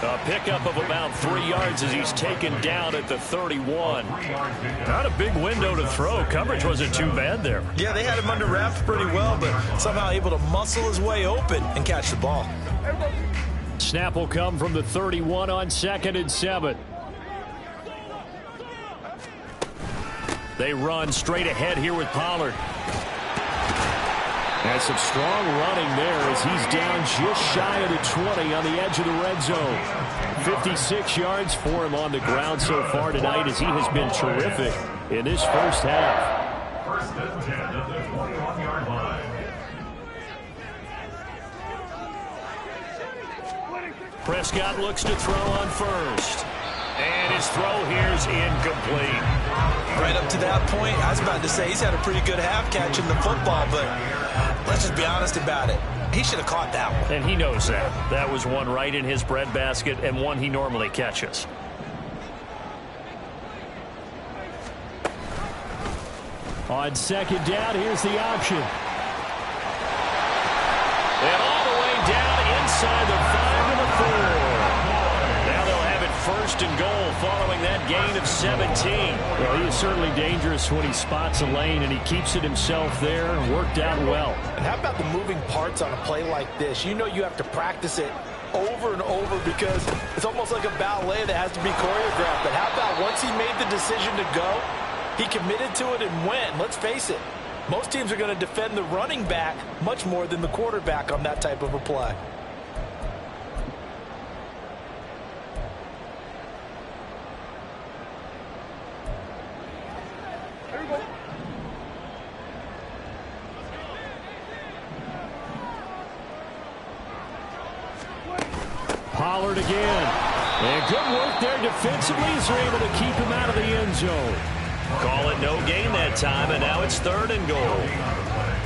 A pickup of about 3 yards as he's taken down at the 31. Not a big window to throw. Coverage wasn't too bad there. Yeah, they had him under wraps pretty well, but somehow able to muscle his way open and catch the ball. Snap will come from the 31 on 2nd and 7. They run straight ahead here with Pollard. And some strong running there as he's down just shy of the 20 on the edge of the red zone. 56 yards for him on the ground so far tonight as he has been terrific in this first half. Prescott looks to throw on first. And his throw here is incomplete. Right up to that point, I was about to say he's had a pretty good half catching the football, but let's just be honest about it. He should have caught that one. And he knows that. That was one right in his breadbasket and one he normally catches. On second down, here's the option. And all the way down inside the 5 to the 4. Now they'll have it first and goal following that gain of 17. Well, he is certainly dangerous when he spots a lane, and he keeps it himself there. Worked out well. And how about the moving parts on a play like this? You know you have to practice it over and over because it's almost like a ballet that has to be choreographed. But how about once he made the decision to go, he committed to it and went. Let's face it, most teams are going to defend the running back much more than the quarterback on that type of a play. Pollard again. And good work there defensively as they're able to keep him out of the end zone. Call it no gain that time, and now it's 3rd and goal.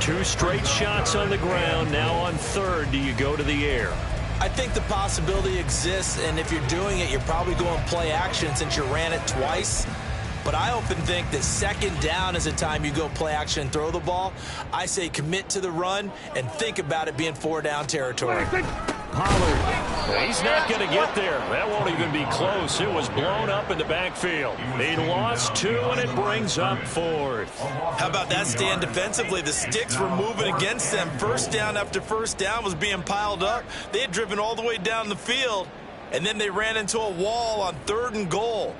2 straight shots on the ground. Now on 3rd, do you go to the air? I think the possibility exists, and if you're doing it, you're probably going play action since you ran it twice. But I often think that 2nd down is a time you go play action and throw the ball. I say commit to the run and think about it being 4-down territory. Pollard. He's not going to get there. That won't even be close. It was blown up in the backfield. He lost 2, and it brings up 4th. How about that stand defensively? The sticks were moving against them. 1st down after 1st down was being piled up. They had driven all the way down the field, and then they ran into a wall on 3rd and goal.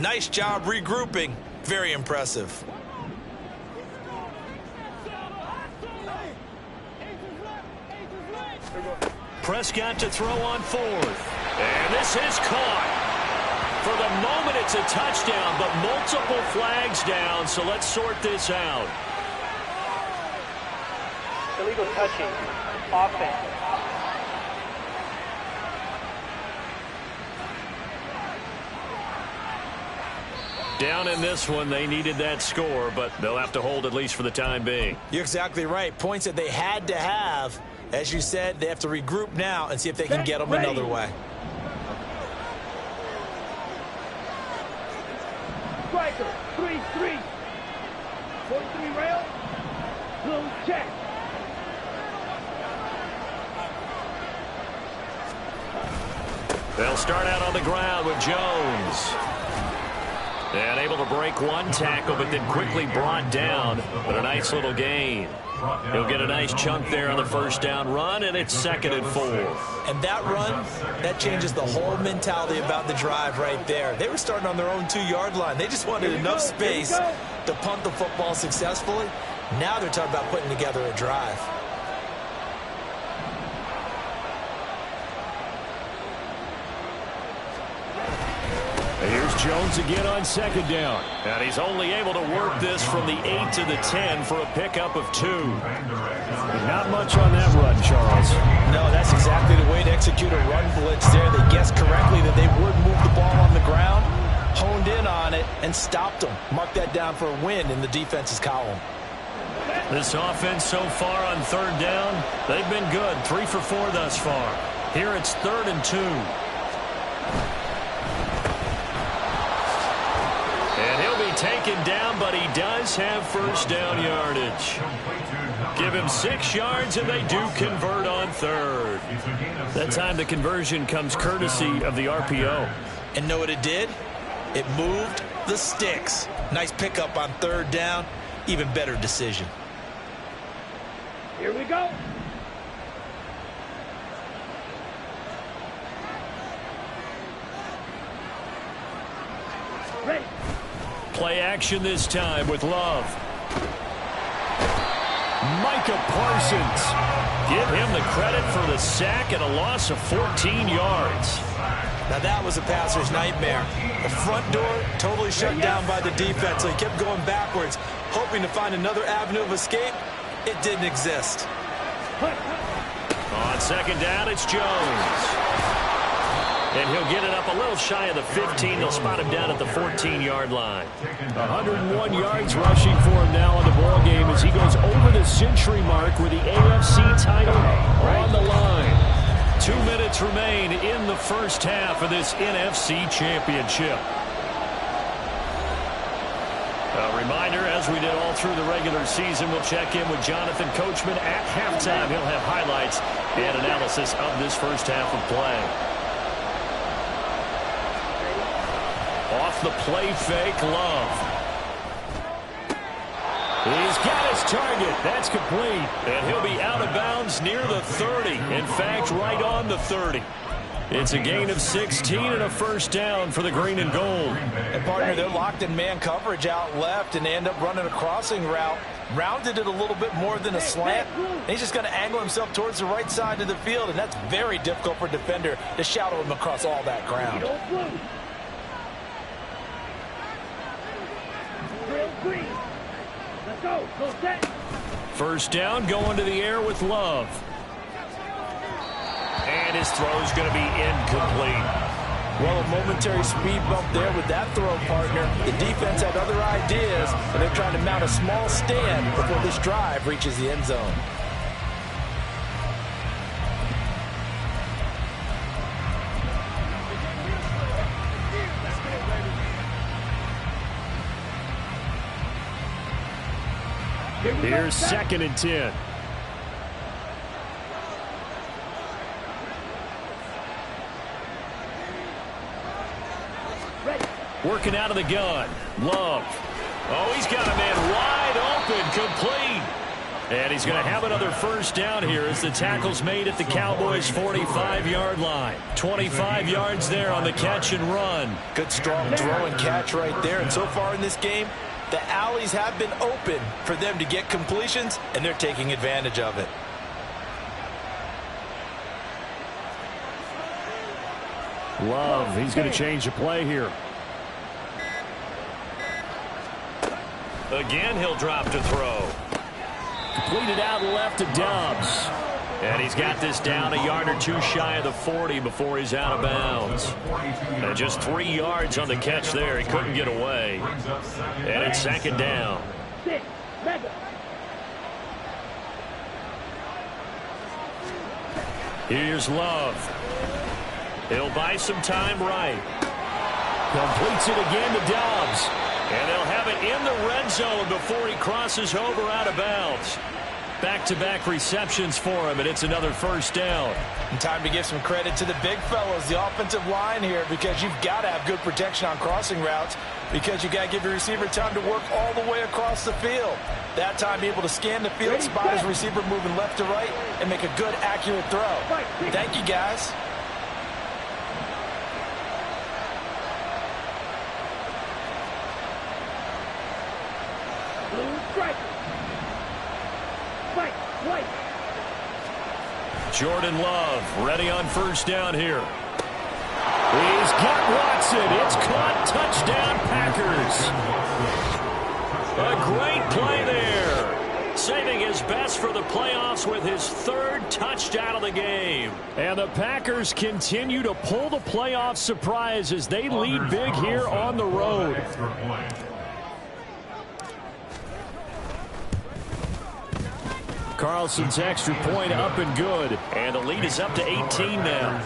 Nice job regrouping. Very impressive. Prescott to throw on 4th. And this is caught. For the moment, it's a touchdown, but multiple flags down, so let's sort this out. Illegal touching. Offense. Down in this one, they needed that score, but they'll have to hold at least for the time being. You're exactly right. Points that they had to have. As you said, they have to regroup now and see if they can get them another way. Striker, 3-3. 43 rail. Blue check. They'll start out on the ground with Jones. And able to break one tackle, but then quickly brought down. But a nice little gain. He'll get a nice chunk there on the 1st down run, and it's 2nd and 4. And that run, that changes the whole mentality about the drive right there. They were starting on their own 2-yard line. They just wanted enough space to punt the football successfully. Now they're talking about putting together a drive. Here's Jones again on 2nd down. And he's only able to work this from the 8 to the 10 for a pickup of 2. Not much on that run, Charles. No, that's exactly the way to execute a run blitz there. They guessed correctly that they would move the ball on the ground, honed in on it, and stopped them. Mark that down for a win in the defense's column. This offense so far on 3rd down, they've been good. 3 for 4 thus far. Here it's 3rd and 2. Taken down, but he does have 1st down yardage. Give him 6 yards, and they do convert on 3rd. That time the conversion comes courtesy of the RPO. And know what it did? It moved the sticks. Nice pickup on 3rd down. Even better decision. Here we go. Ready. Play action this time with Love. Micah Parsons. Give him the credit for the sack and a loss of 14 yards. Now that was a passer's nightmare. The front door totally shut down by the defense, so he kept going backwards, hoping to find another avenue of escape. It didn't exist. On 2nd down, it's Jones. And he'll get it up a little shy of the 15. They'll spot him down at the 14-yard line. 101 yards rushing for him now in the ball game as he goes over the century mark with the AFC title on the line. 2 minutes remain in the first half of this NFC championship. A reminder, as we did all through the regular season, we'll check in with Jonathan Coachman at halftime. He'll have highlights and analysis of this first half of play. Off the play fake, Love. He's got his target. That's complete. And he'll be out of bounds near the 30. In fact, right on the 30. It's a gain of 16 and a first down for the green and gold. And, partner, they're locked in man coverage out left, and they end up running a crossing route. Rounded it a little bit more than a slant. And he's just going to angle himself towards the right side of the field, and that's very difficult for a defender to shadow him across all that ground. Let's go. Go set. First down, going to the air with Love. And his throw's going to be incomplete. Well, a momentary speed bump there with that throw, partner. The defense had other ideas, and they're trying to mount a small stand before this drive reaches the end zone. Here's 2nd and 10. Working out of the gun. Love. Oh, he's got a man wide open, complete. And he's going to have another first down here as the tackle's made at the Cowboys' 45-yard line. 25 yards there on the catch and run. Good strong throw and catch right there. And so far in this game, the alleys have been open for them to get completions, and they're taking advantage of it. Love, he's going to change the play here. Again, he'll drop to throw. Completed out left to Dobbs. And he's got this down a yard or two shy of the 40 before he's out of bounds. And just 3 yards on the catch there. He couldn't get away. And it's 2nd down. Here's Love. He'll buy some time right. Completes it again to Dobbs. And they'll have it in the red zone before he crosses over out of bounds. Back-to-back receptions for him, and it's another first down. And time to give some credit to the big fellas, the offensive line here, because you've got to have good protection on crossing routes, because you got to give your receiver time to work all the way across the field. That time, be able to scan the field, spot his receiver moving left to right, and make a good, accurate throw. Thank you, guys. Jordan Love ready on first down here. He's got Watson. It's caught. Touchdown, Packers. A great play there. Saving his best for the playoffs with his 3rd touchdown of the game. And the Packers continue to pull the playoff surprise as they lead big here on the road. Carlson's extra point up and good. And the lead is up to 18 now.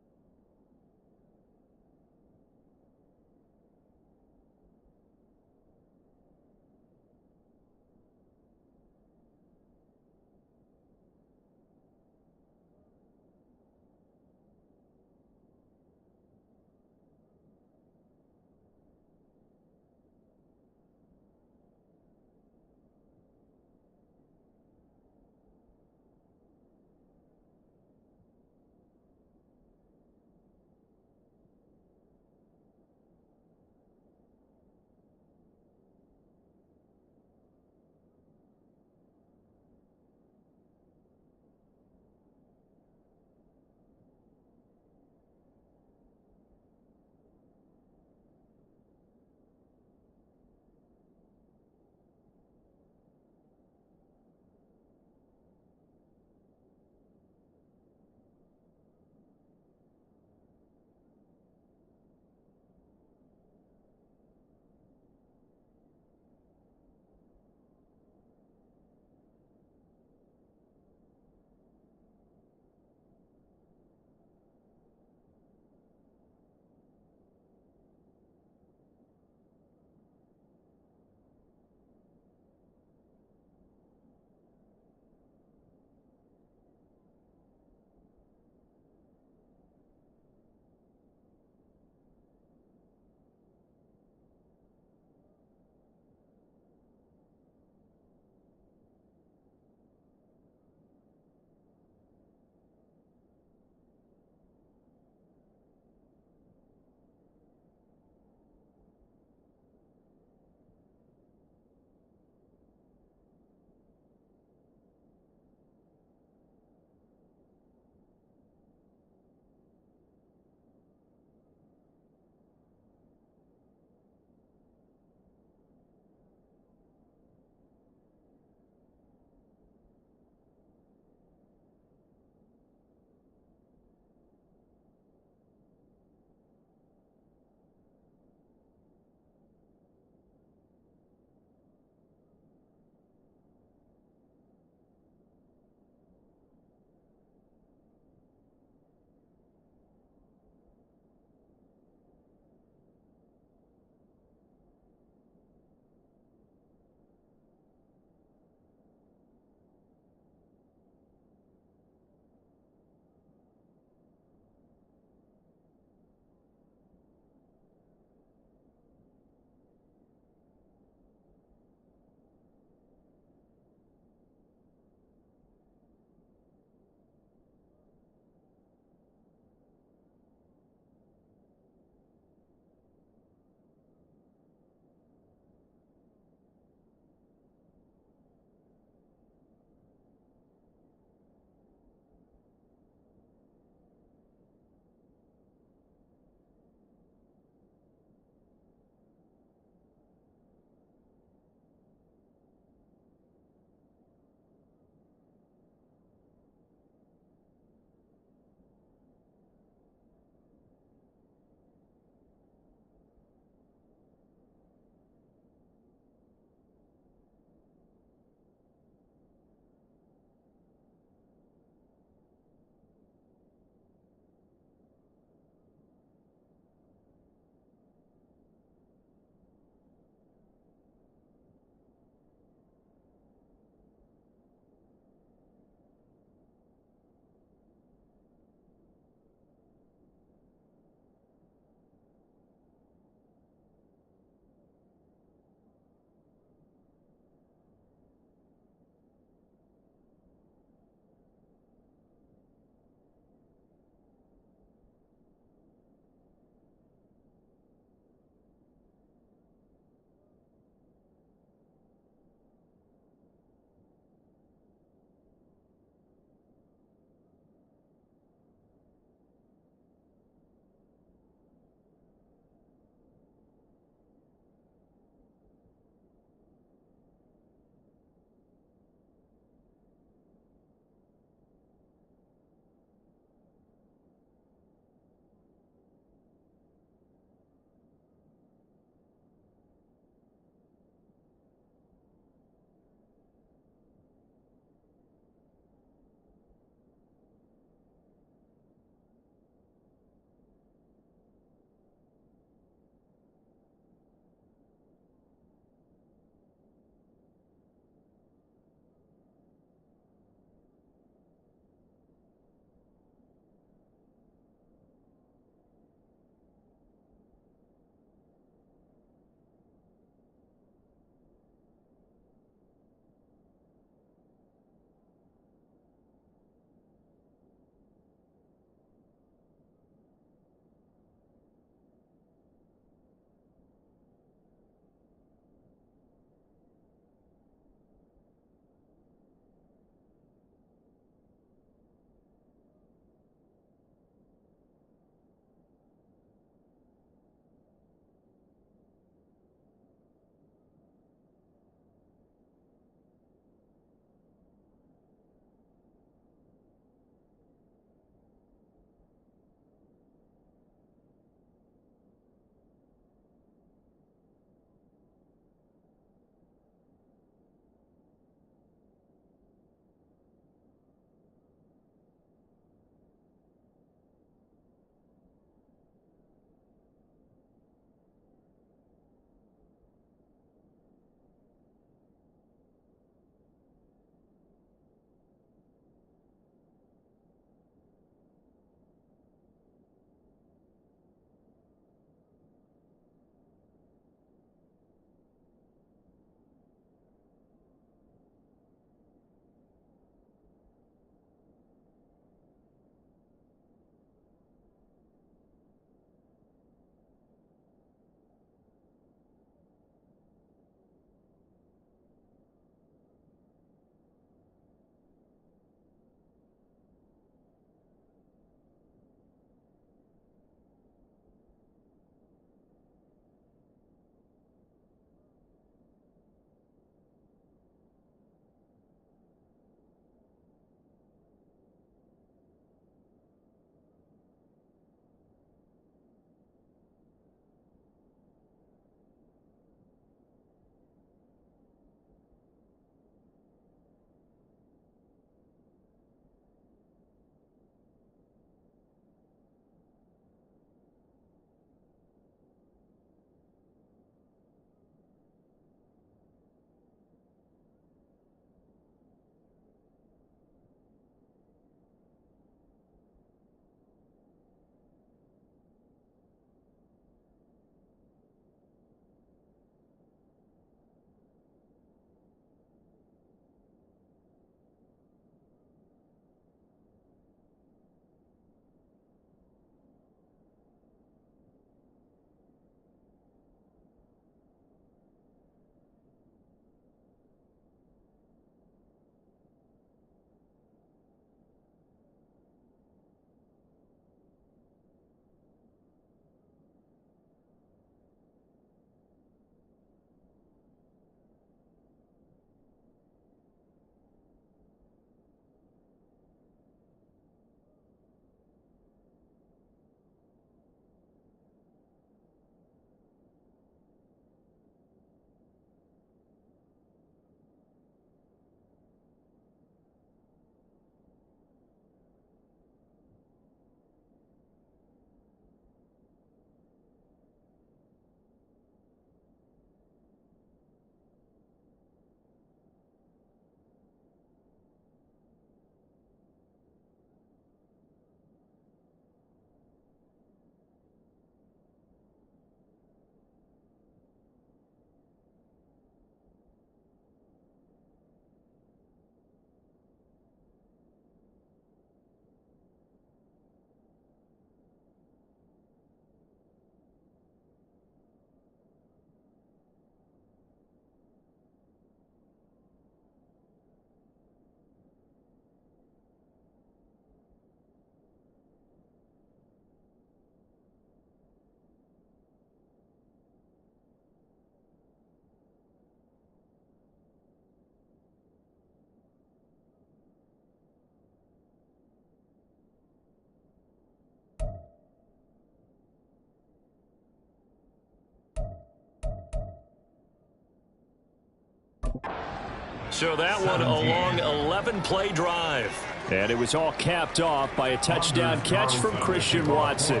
So that one a long 11-play drive. And it was all capped off by a touchdown catch from Christian Watson.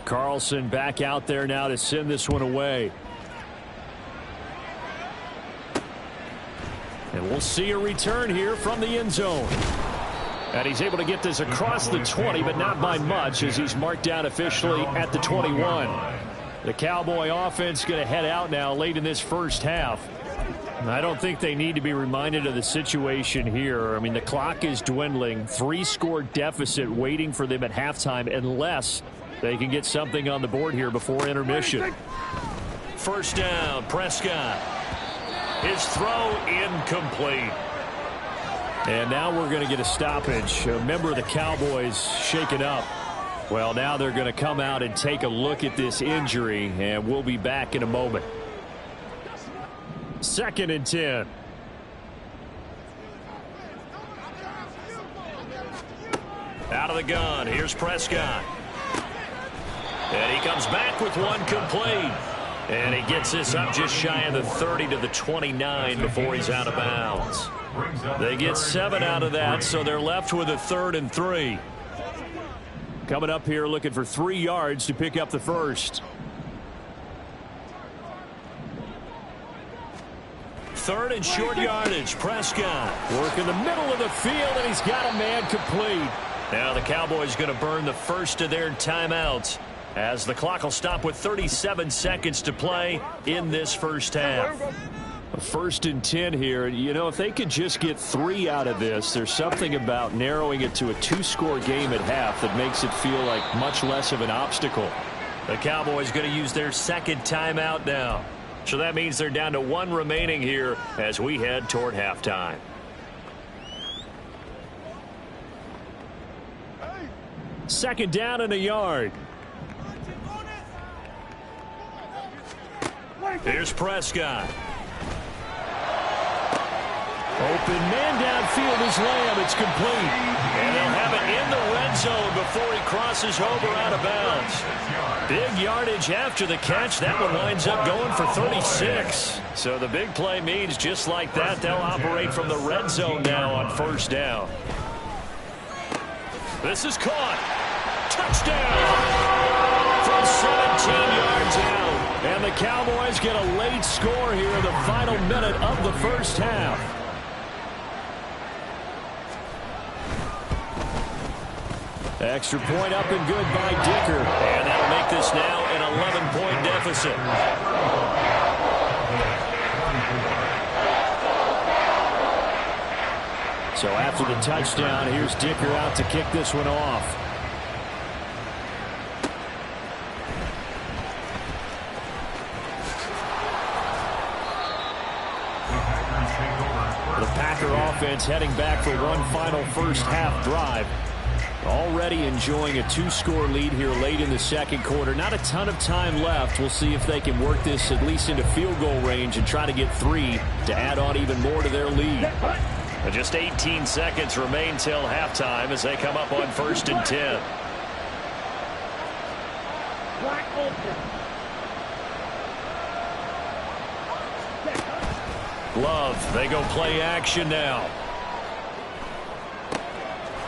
Carlson back out there now to send this one away. And we'll see a return here from the end zone. And he's able to get this across the 20, but not by much, as he's marked down officially at the 21. The Cowboy offense going to head out now late in this first half. I don't think they need to be reminded of the situation here. I mean, the clock is dwindling. 3-score deficit waiting for them at halftime unless they can get something on the board here before intermission. First down, Prescott. His throw incomplete. And now we're going to get a stoppage. A member of the Cowboys shaken up. Well, now they're going to come out and take a look at this injury, and we'll be back in a moment. 2nd and 10. Out of the gun. Here's Prescott. And he comes back with one complete. And he gets this up just shy of the 30 to the 29 before he's out of bounds. They get 7 out of that, so they're left with a 3rd and 3. Coming up here looking for 3 yards to pick up the first. 3rd and short yardage. Prescott. Work in the middle of the field, and he's got a man complete. Now the Cowboys going to burn the first of their timeouts, as the clock will stop with 37 seconds to play in this first half. A 1st and 10 here. You know, if they could just get 3 out of this, there's something about narrowing it to a 2-score game at half that makes it feel like much less of an obstacle. The Cowboys going to use their 2nd timeout now. So that means they're down to 1 remaining here as we head toward halftime. Second down and a yard. Here's Prescott. Open man downfield is Lamb. It's complete. And they'll have it in the red zone before he crosses over out of bounds. Big yardage after the catch. That one winds up going for 36. So the big play means just like that, they'll operate from the red zone now on 1st down. This is caught. Touchdown! From 17 yards out. And the Cowboys get a late score here in the final minute of the first half. Extra point up and good by Dicker. And that'll make this now an 11-point deficit. So after the touchdown, here's Dicker out to kick this one off. The Packer offense heading back for one final first half drive. Already enjoying a 2-score lead here late in the second quarter. Not a ton of time left. We'll see if they can work this at least into field goal range and try to get 3 to add on even more to their lead. And just 18 seconds remain till halftime as they come up on 1st and 10. Love, they go play action now.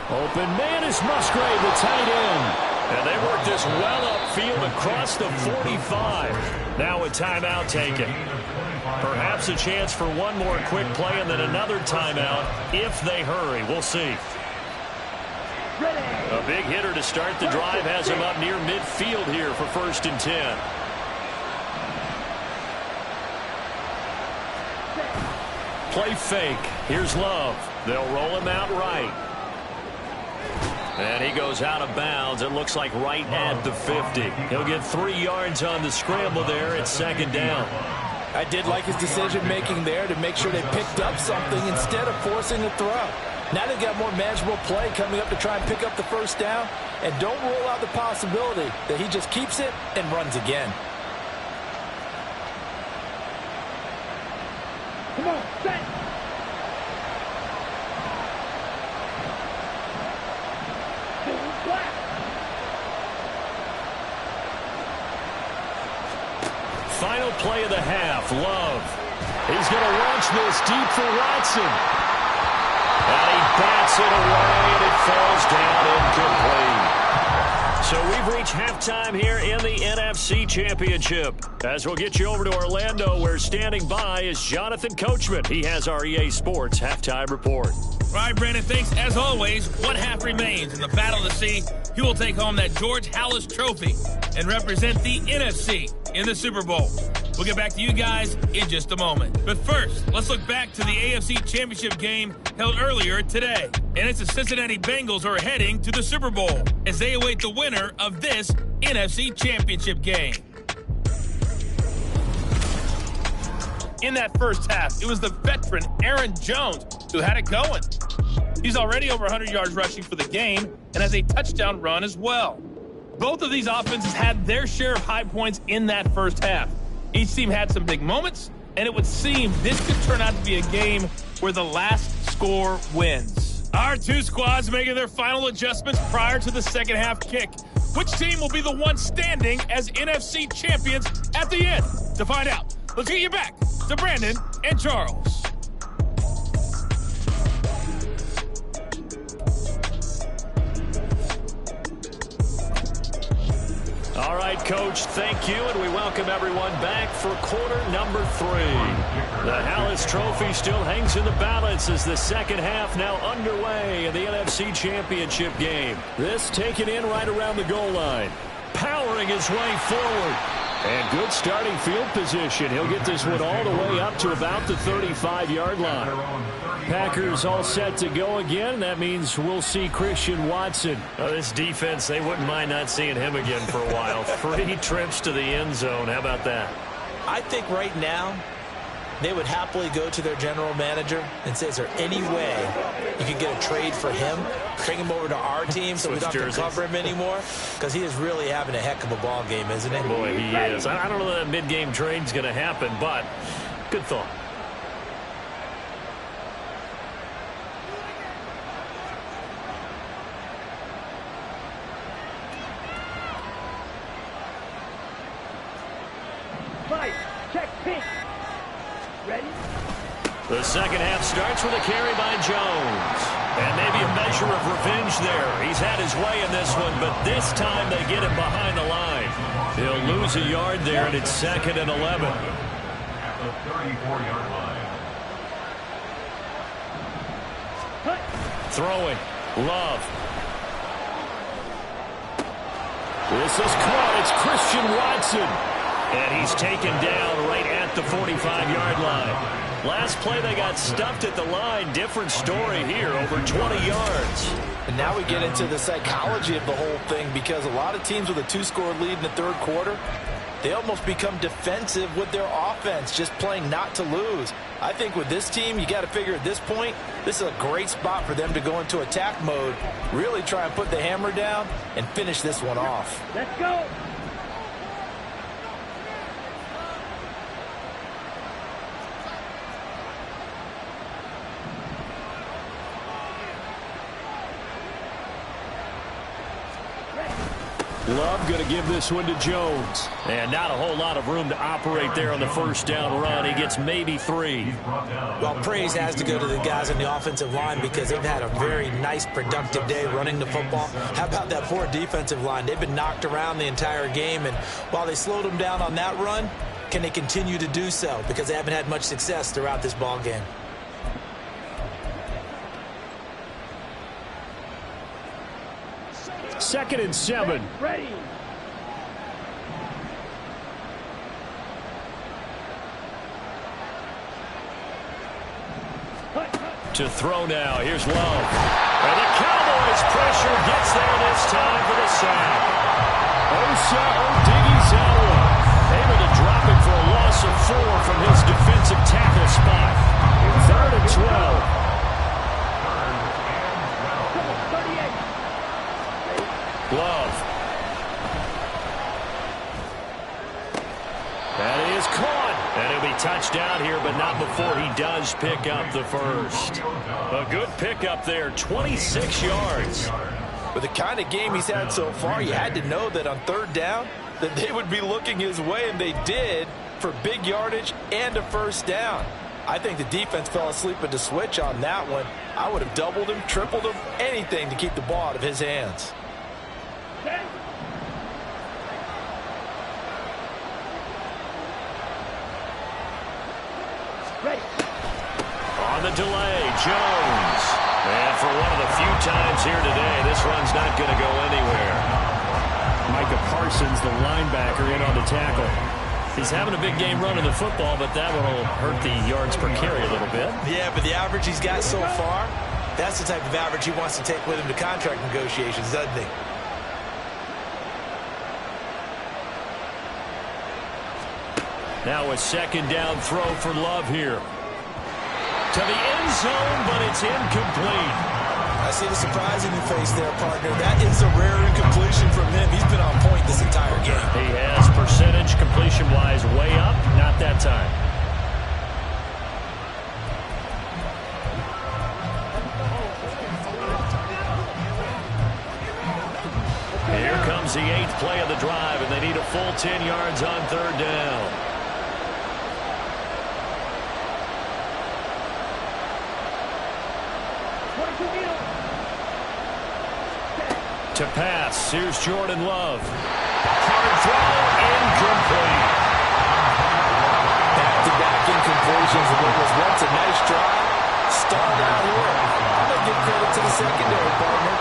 Open man is Musgrave, the tight end. And they work this well upfield across the 45. Now a timeout taken. Perhaps a chance for one more quick play and then another timeout if they hurry. We'll see. A big hitter to start the drive has him up near midfield here for 1st and 10. Play fake. Here's Love. They'll roll him out right. And he goes out of bounds. It looks like right at the 50. He'll get 3 yards on the scramble there at 2nd down. I did like his decision-making there to make sure they picked up something instead of forcing a throw. Now they've got more manageable play coming up to try and pick up the 1st down. And don't rule out the possibility that he just keeps it and runs again. Come on, set. final play of the half. Love. He's going to launch this deep for Watson. And he bats it away, and it falls down incomplete. So we've reached halftime here in the NFC Championship. As we'll get you over to Orlando, where standing by is Jonathan Coachman. He has our EA Sports halftime report. All right, Brandon, thanks. As always, one half remains in the Battle of the Sea. He will take home that George Halas Trophy and represent the NFC in the Super Bowl. We'll get back to you guys in just a moment. But first, let's look back to the AFC Championship game held earlier today. And it's the Cincinnati Bengals who are heading to the Super Bowl as they await the winner of this NFC Championship game. In that first half, it was the veteran Aaron Jones who had it going. He's already over 100 yards rushing for the game and has a touchdown run as well. Both of these offenses had their share of high points in that first half. Each team had some big moments, and it would seem this could turn out to be a game where the last score wins. Our two squads making their final adjustments prior to the second half kick. Which team will be the one standing as NFC champions at the end? To find out, let's get you back to Brandon and Charles. All right, Coach, thank you, and we welcome everyone back for quarter number 3. The Halas Trophy still hangs in the balance as the second half now underway in the NFC Championship game. This taken in right around the goal line, powering his way forward. And good starting field position. He'll get this one all the way up to about the 35-yard line. Packers all set to go again. That means we'll see Christian Watson. This defense, they wouldn't mind not seeing him again for a while. 3 trips to the end zone. How about that? I think right now they would happily go to their general manager and say, is there any way you could get a trade for him, bring him over to our team so we don't have to cover him anymore? Because he is really having a heck of a ball game, isn't he? Boy, he is. I don't know that mid-game trade's going to happen, but good thought. Check pink. Ready? The second half starts with a carry by Jones. And maybe a measure of revenge there. He's had his way in this one, but this time they get him behind the line. He'll lose a yard there, and it's 2nd and 11. At the 34-yard line. Throwing. Love. This is caught. It's Christian Watson. And he's taken down right at the 45-yard line. Last play, they got stuffed at the line. Different story here, over 20 yards. And now we get into the psychology of the whole thing, because a lot of teams with a 2-score lead in the third quarter, they almost become defensive with their offense, just playing not to lose. I think with this team, you got to figure at this point, this is a great spot for them to go into attack mode, really try and put the hammer down and finish this one off. Let's go. Love going to give this one to Jones. And not a whole lot of room to operate there on the first down run. He gets maybe 3. Well, praise has to go to the guys on the offensive line, because they've had a very nice, productive day running the football. How about that poor defensive line? They've been knocked around the entire game, and while they slowed them down on that run, can they continue to do so? Because they haven't had much success throughout this ball game. Second and 7. Ready. To throw now. Here's Love. And the Cowboys pressure gets there this time for the sack. Osa Odighizuwa able to drop it for a loss of 4 from his defensive tackle spot. 3rd and 12. Love. That is caught. And he'll be touched down here, but not before he does pick up the first. A good pickup there, 26 yards. With the kind of game he's had so far, you had to know that on 3rd down that they would be looking his way, and they did. for big yardage and a first down. I think the defense fell asleep at the switch on that one. I would have doubled him, tripled him, anything to keep the ball out of his hands. Ready. On the delay, Jones. And for one of the few times here today, this run's not going to go anywhere. Micah Parsons, the linebacker, in on the tackle. He's having a big game running the football, but that one will hurt the yards per carry a little bit. Yeah, but the average he's got so far, that's the type of average he wants to take with him to contract negotiations, doesn't he? Now a second down throw for Love here. To the end zone, but it's incomplete. I see the surprise in your face there, partner. That is a rare incompletion from him. He's been on point this entire game. He has percentage completion-wise way up. Not that time. Here comes the 8th play of the drive, and they need a full 10 yards on third down. To pass, here's Jordan Love. Hard throw, incomplete. Back-to-back incompletions of what was once a nice drive. Stalled out here. I'm going to give credit to the secondary, partner.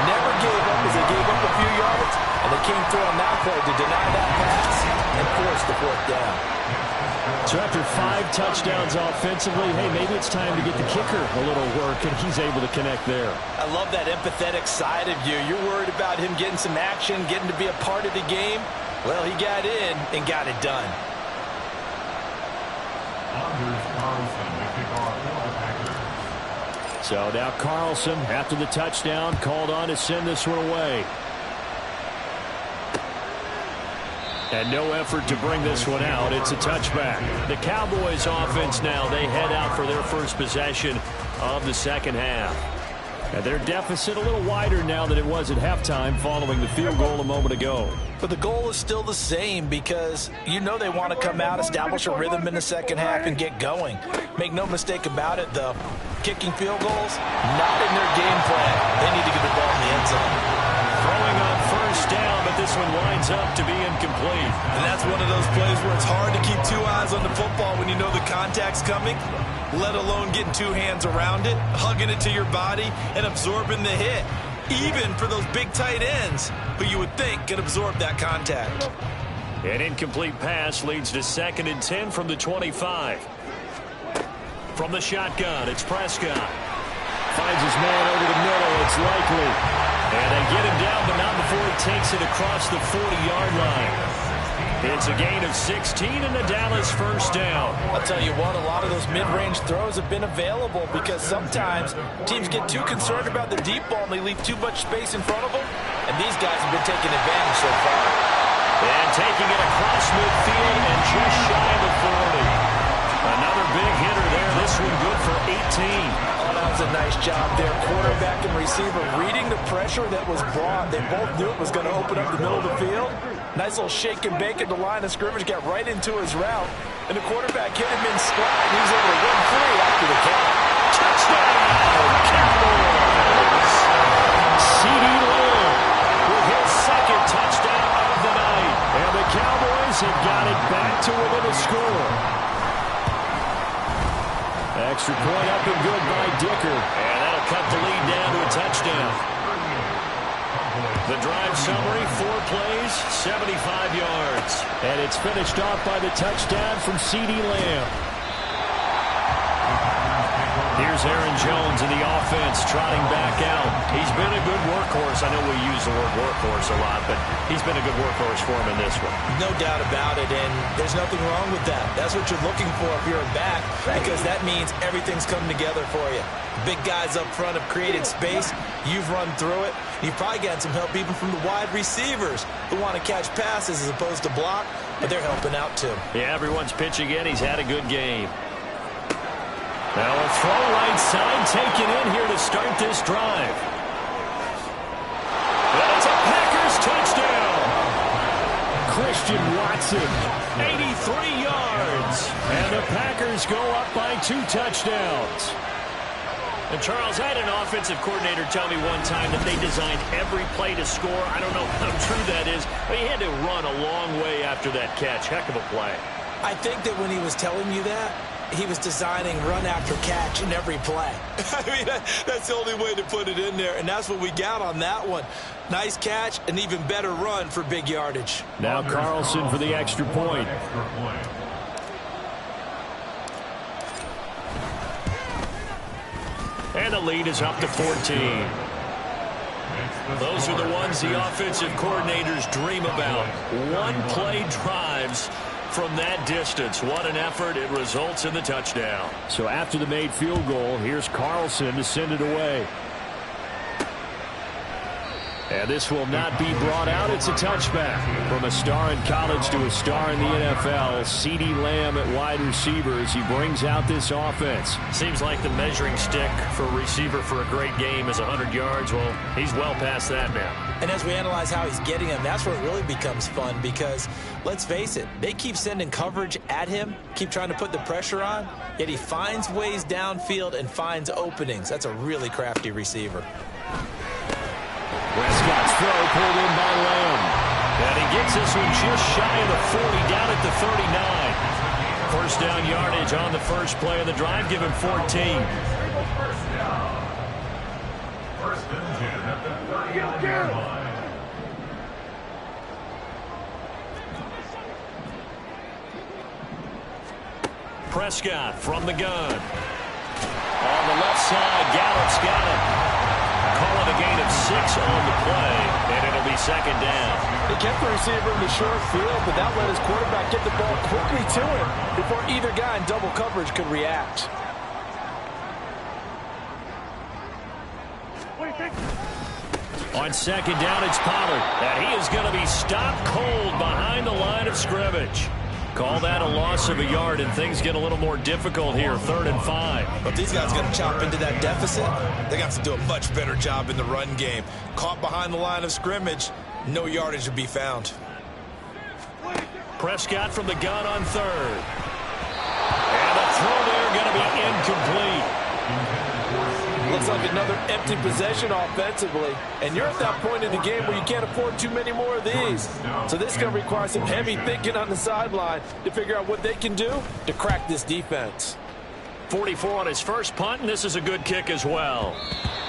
Never gave up as they gave up a few yards, and they came through on that play to deny that pass and force the fourth down. So after 5 touchdowns offensively, hey, maybe it's time to get the kicker a little work, and he's able to connect there. I love that empathetic side of you. You're worried about him getting some action, getting to be a part of the game. Well, he got in and got it done. So now Carlson, after the touchdown, called on to send this one away. And no effort to bring this one out. It's a touchback. The Cowboys offense now, they head out for their first possession of the second half. And their deficit a little wider now than it was at halftime following the field goal a moment ago. But the goal is still the same because you know they want to come out, establish a rhythm in the second half, and get going. Make no mistake about it, though. Kicking field goals, not in their game plan. They need to get the ball in the end zone. Throwing on first down, but this one winds up to be incomplete. And that's one of those plays where it's hard to keep 2 eyes on the football when you know the contact's coming, let alone getting 2 hands around it, hugging it to your body, and absorbing the hit. Even for those big tight ends who you would think could absorb that contact. An incomplete pass leads to 2nd and 10 from the 25. From the shotgun, it's Prescott. Finds his man over the middle. It's Likely. And they get him down, but not before he takes it across the 40-yard line. It's a gain of 16 and a Dallas first down. I'll tell you what, a lot of those mid-range throws have been available because sometimes teams get too concerned about the deep ball and they leave too much space in front of them. And these guys have been taking advantage so far. And taking it across midfield and just shy of the 40. Another big hitter there. This one good for 18. Oh, that was a nice job there. Quarterback and receiver reading the pressure that was brought. They both knew it was going to open up the middle of the field. Nice little shake and bake at the line of scrimmage. Got right into his route. And the quarterback hit him in stride. He was able to run free after the catch. Touchdown, Cowboys! C.D. Lamb with his 2nd touchdown of the night. And the Cowboys have got it back to within a score. Extra point up and good by Dicker. And that'll cut the lead down to a touchdown. The drive summary, 4 plays, 75 yards. And it's finished off by the touchdown from C.D. Lamb. Here's Aaron Jones in the offense trotting back out. He's been a good workhorse. I know we use the word workhorse a lot, but he's been a good workhorse for him in this one. No doubt about it, and there's nothing wrong with that. That's what you're looking for if you're a back, because that means everything's coming together for you. Big guys up front have created space. You've run through it. You've probably got some help even from the wide receivers who want to catch passes as opposed to block, but they're helping out too. Yeah, everyone's pitching in. He's had a good game. Now a throw right side taken in here to start this drive. And it's a Packers touchdown. Chris Christian Watson. 83 yards. And the Packers go up by 2 touchdowns. And Charles, I had an offensive coordinator tell me one time that they designed every play to score. I don't know how true that is, but he had to run a long way after that catch. Heck of a play. I think that when he was telling you that, he was designing run after catch in every play. I mean, that's the only way to put it in there, and that's what we got on that one. Nice catch, an even better run for big yardage. Now Carlson for the extra point. And the lead is up to 14. Those are the ones the offensive coordinators dream about. One-play drives from that distance. What an effort. It results in the touchdown. So after the made field goal, here's Carlson to send it away. And this will not be brought out. It's a touchback. From a star in college to a star in the NFL, CeeDee Lamb at wide receiver as he brings out this offense. Seems like the measuring stick for a receiver for a great game is 100 yards. Well, he's well past that now. And as we analyze how he's getting them, that's where it really becomes fun because, let's face it, they keep sending coverage at him, keep trying to put the pressure on, yet he finds ways downfield and finds openings. That's a really crafty receiver. Prescott's throw pulled in by Lamb. And he gets this one just shy of the 40, down at the 39. First down yardage on the first play of the drive, give him 14. First and 10 at the 30-yard line. Prescott from the gun. On the left side, Gallup's got it. Call it a gain of 6 on the play, and it'll be second down. They kept the receiver in the short field, but that let his quarterback get the ball quickly to him before either guy in double coverage could react. On second down, it's Pollard, and he is going to be stopped cold behind the line of scrimmage. Call that a loss of a yard, and things get a little more difficult here, 3rd and 5. But these guys got to chop into that deficit. They got to do a much better job in the run game. Caught behind the line of scrimmage, no yardage to be found. Prescott from the gun on 3rd. And the throw there going to be incomplete. Looks like another empty possession offensively. And you're at that point in the game where you can't afford too many more of these. So this is going to require some heavy thinking on the sideline to figure out what they can do to crack this defense. 44 on his first punt, and this is a good kick as well.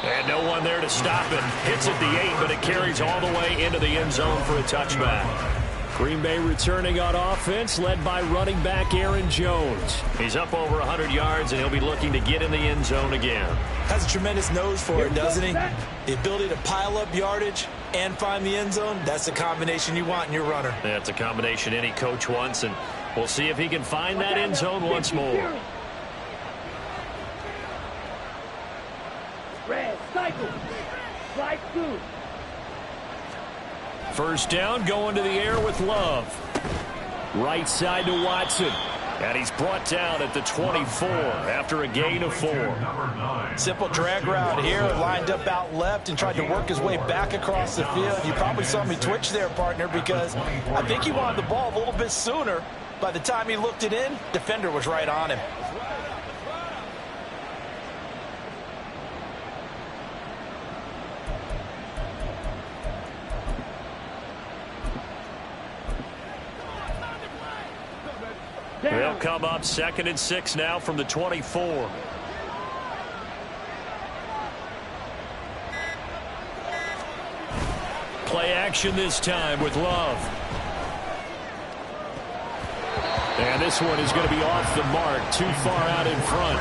And no one there to stop it. Hits at the 8, but it carries all the way into the end zone for a touchback. Green Bay returning on offense, led by running back Aaron Jones. He's up over 100 yards, and he'll be looking to get in the end zone again. Has a tremendous nose for it, doesn't he? The ability to pile up yardage and find the end zone, that's the combination you want in your runner. That's a combination any coach wants, and we'll see if he can find that end zone once more. Red, cycle, slide through. First down, going to the air with Love. Right side to Watson. And he's brought down at the 24 after a gain of 4. Simple drag route here, lined up out left and tried to work his way back across the field. You probably saw me twitch there, partner, because I think he wanted the ball a little bit sooner. By the time he looked it in, defender was right on him. They'll come up 2nd and 6 now from the 24. Play action this time with Love. And this one is going to be off the mark, too far out in front.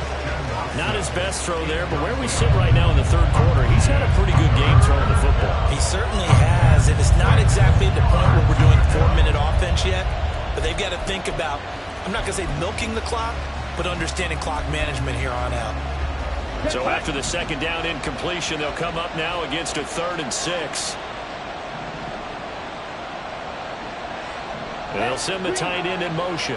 Not his best throw there, but where we sit right now in the 3rd quarter, he's had a pretty good game throwing the football. He certainly has, and it's not exactly at the point where we're doing 4-minute offense yet, but they've got to think about, I'm not going to say milking the clock, but understanding clock management here on out. So after the 2nd down incompletion, they'll come up now against a 3rd and 6. They'll send the tight end in motion.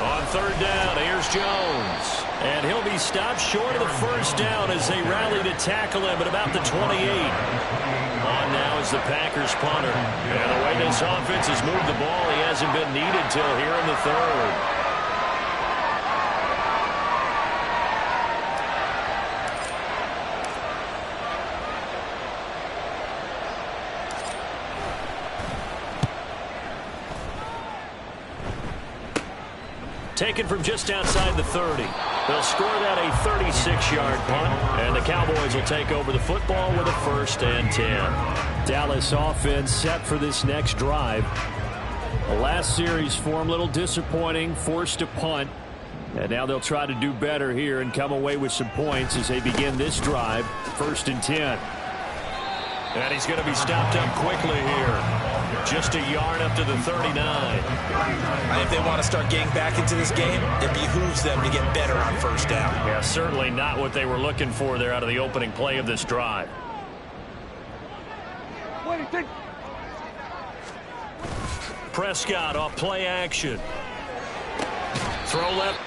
On 3rd down, here's Jones. And he'll be stopped short of the first down as they rally to tackle him at about the 28. On now is is the Packers punter. And the way this offense has moved the ball, he hasn't been needed till here in the third. Taken from just outside the 30. They'll score that a 36-yard punt, and the Cowboys will take over the football with a 1st and 10. Dallas offense set for this next drive. The last series for them, a little disappointing, forced a punt. And now they'll try to do better here and come away with some points as they begin this drive, 1st and 10. And he's going to be stopped up quickly here. Just a yard up to the 39. If they want to start getting back into this game, it behooves them to get better on 1st down. Yeah, certainly not what they were looking for there out of the opening play of this drive. Prescott off play action. Throw left.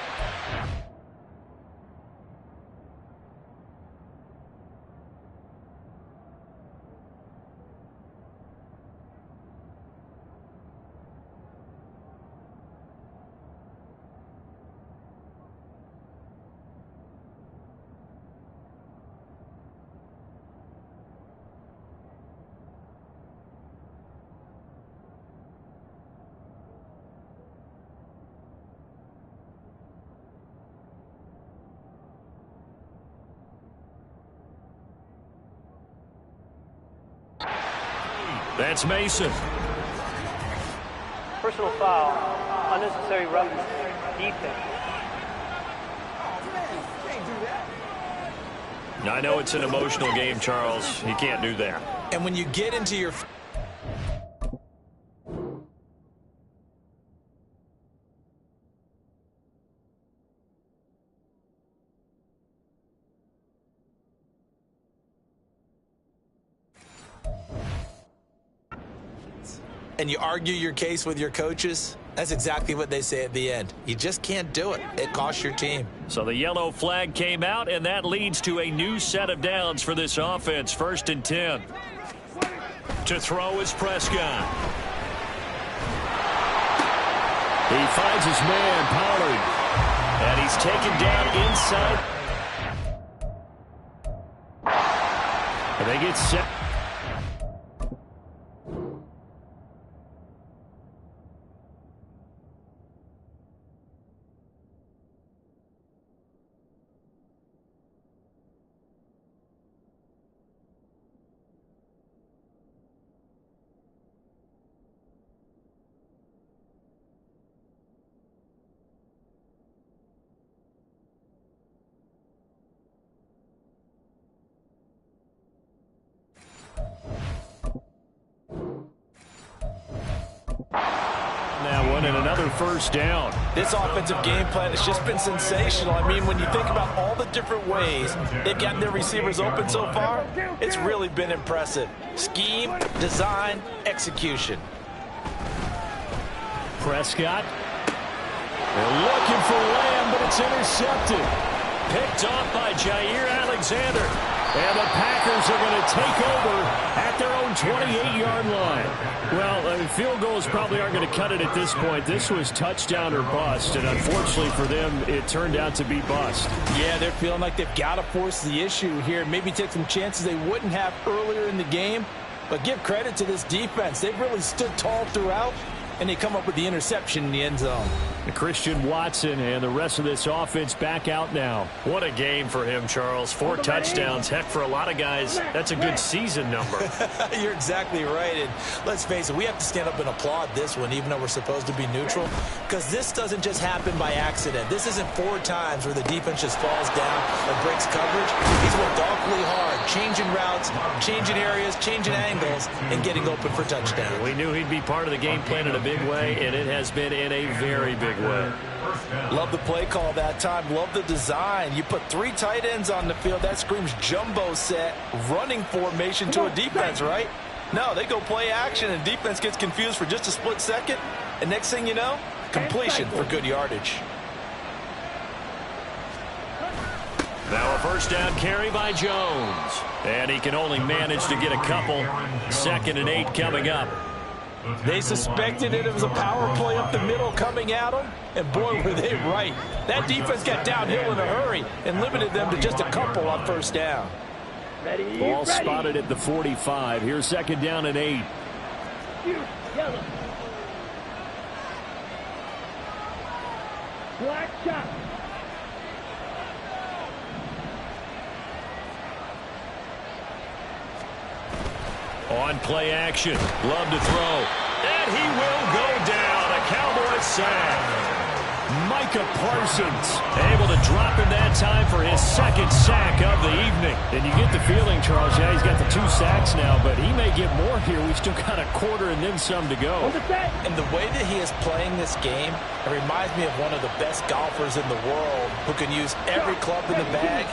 That's Mason. Personal foul. Unnecessary roughness. Defense. I know it's an emotional game, Charles. You can't do that. And when you get into your... and you argue your case with your coaches, that's exactly what they say at the end. You just can't do it. It costs your team. So the yellow flag came out, and that leads to a new set of downs for this offense. 1st and 10. To throw is Prescott. He finds his man, Pollard. And he's taken down inside. And they get set. And another 1st down. This offensive game plan has just been sensational. I mean, when you think about all the different ways they've gotten their receivers open so far, it's really been impressive. Scheme, design, execution. Prescott. They're looking for Lamb, but it's intercepted. Picked off by Jair Alexander. And the Packers are going to take over at their own 28-yard line. Well, field goals probably aren't going to cut it at this point. This was touchdown or bust, and unfortunately for them, it turned out to be bust. Yeah, they're feeling like they've got to force the issue here. Maybe take some chances they wouldn't have earlier in the game. But give credit to this defense. They've really stood tall throughout, and they come up with the interception in the end zone. Christian Watson and the rest of this offense back out now. What a game for him, Charles. 4 touchdowns. Heck, for a lot of guys, that's a good season number. You're exactly right. And let's face it, we have to stand up and applaud this one, even though we're supposed to be neutral, because this doesn't just happen by accident. This isn't 4 times where the defense just falls down or breaks coverage. He's worked awfully hard, changing routes, changing areas, changing angles, and getting open for touchdowns. We knew he'd be part of the game plan in a big way, and it has been in a very big way. Love the play call that time. Love the design. You put 3 tight ends on the field. That screams jumbo set, running formation to a defense, right? No, they go play action, and defense gets confused for just a split second. And next thing you know, completion for good yardage. Now a first down carry by Jones. And he can only manage to get a couple. 2nd and 8 coming up. They suspected it was a power play up the middle coming at them, and boy, were they right. That defense got downhill in a hurry and limited them to just a couple on first down. Ball spotted at the 45. Here's 2nd down and 8. Yellow. Black shot. On play action. Love to throw. And he will go down. A Cowboys sack. Micah Parsons able to drop in that time for his 2nd sack of the evening. And you get the feeling, Charles, yeah, he's got the 2 sacks now, but he may get more here. We've still got a quarter and then some to go. And the way that he is playing this game, it reminds me of one of the best golfers in the world who can use every club in the bag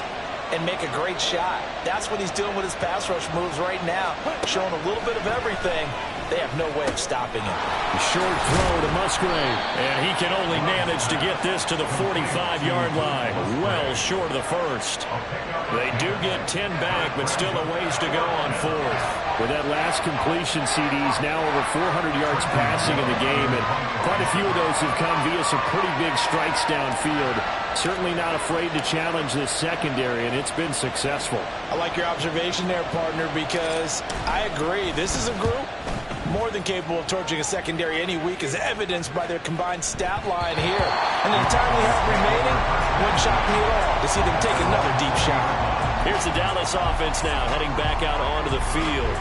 and make a great shot. That's what he's doing with his pass rush moves right now, showing a little bit of everything. They have no way of stopping him. Short throw to Musgrave. And he can only manage to get this to the 45-yard line. Well short of the first. They do get 10 back, but still a ways to go on 4th. With that last completion, CD's now over 400 yards passing in the game, and quite a few of those have come via some pretty big strikes downfield. Certainly not afraid to challenge this secondary, and it's been successful. I like your observation there, partner, because I agree. This is a group more than capable of torching a secondary any week, as evidenced by their combined stat line here. And the time we have remaining wouldn't shock me at all to see them take another deep shot. Here's the Dallas offense now heading back out onto the field.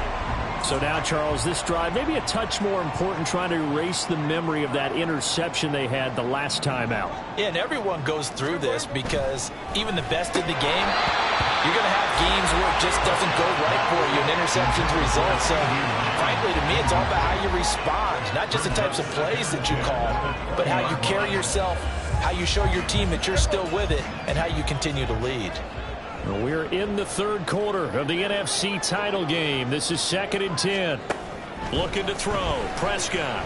So now, Charles, this drive maybe a touch more important, trying to erase the memory of that interception they had the last time out. Yeah, and everyone goes through this because even the best in the game, you're going to have games where it just doesn't go right for you and interceptions result. So, frankly, to me, it's all about how you respond, not just the types of plays that you call, but how you carry yourself, how you show your team that you're still with it, and how you continue to lead. We're in the 3rd quarter of the NFC title game. This is 2nd and 10. Looking to throw. Prescott.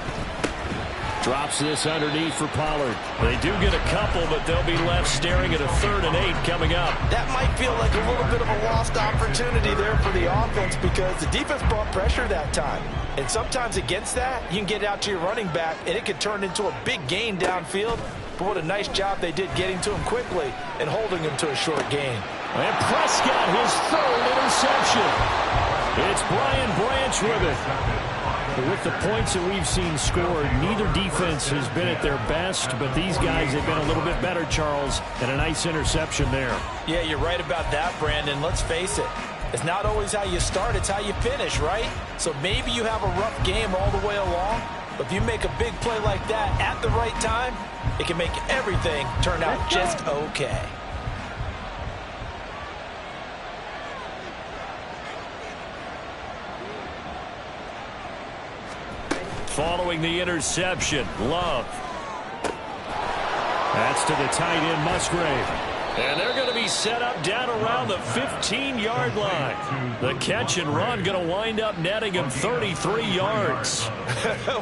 Drops this underneath for Pollard. They do get a couple, but they'll be left staring at a 3rd and 8 coming up. That might feel like a little bit of a lost opportunity there for the offense because the defense brought pressure that time. And sometimes against that, you can get out to your running back, and it could turn into a big gain downfield. But what a nice job they did getting to him quickly and holding him to a short gain. And Prescott, his 3rd interception. It's Brian Branch with it. With the points that we've seen scored, neither defense has been at their best, but these guys have been a little bit better, Charles, and a nice interception there. Yeah, you're right about that, Brandon. Let's face it. It's not always how you start, it's how you finish, right? So maybe you have a rough game all the way along, but if you make a big play like that at the right time, it can make everything turn out just okay. Following the interception, Love. That's to the tight end, Musgrave. And they're going to be set up down around the 15-yard line. The catch and run going to wind up netting him 33 yards.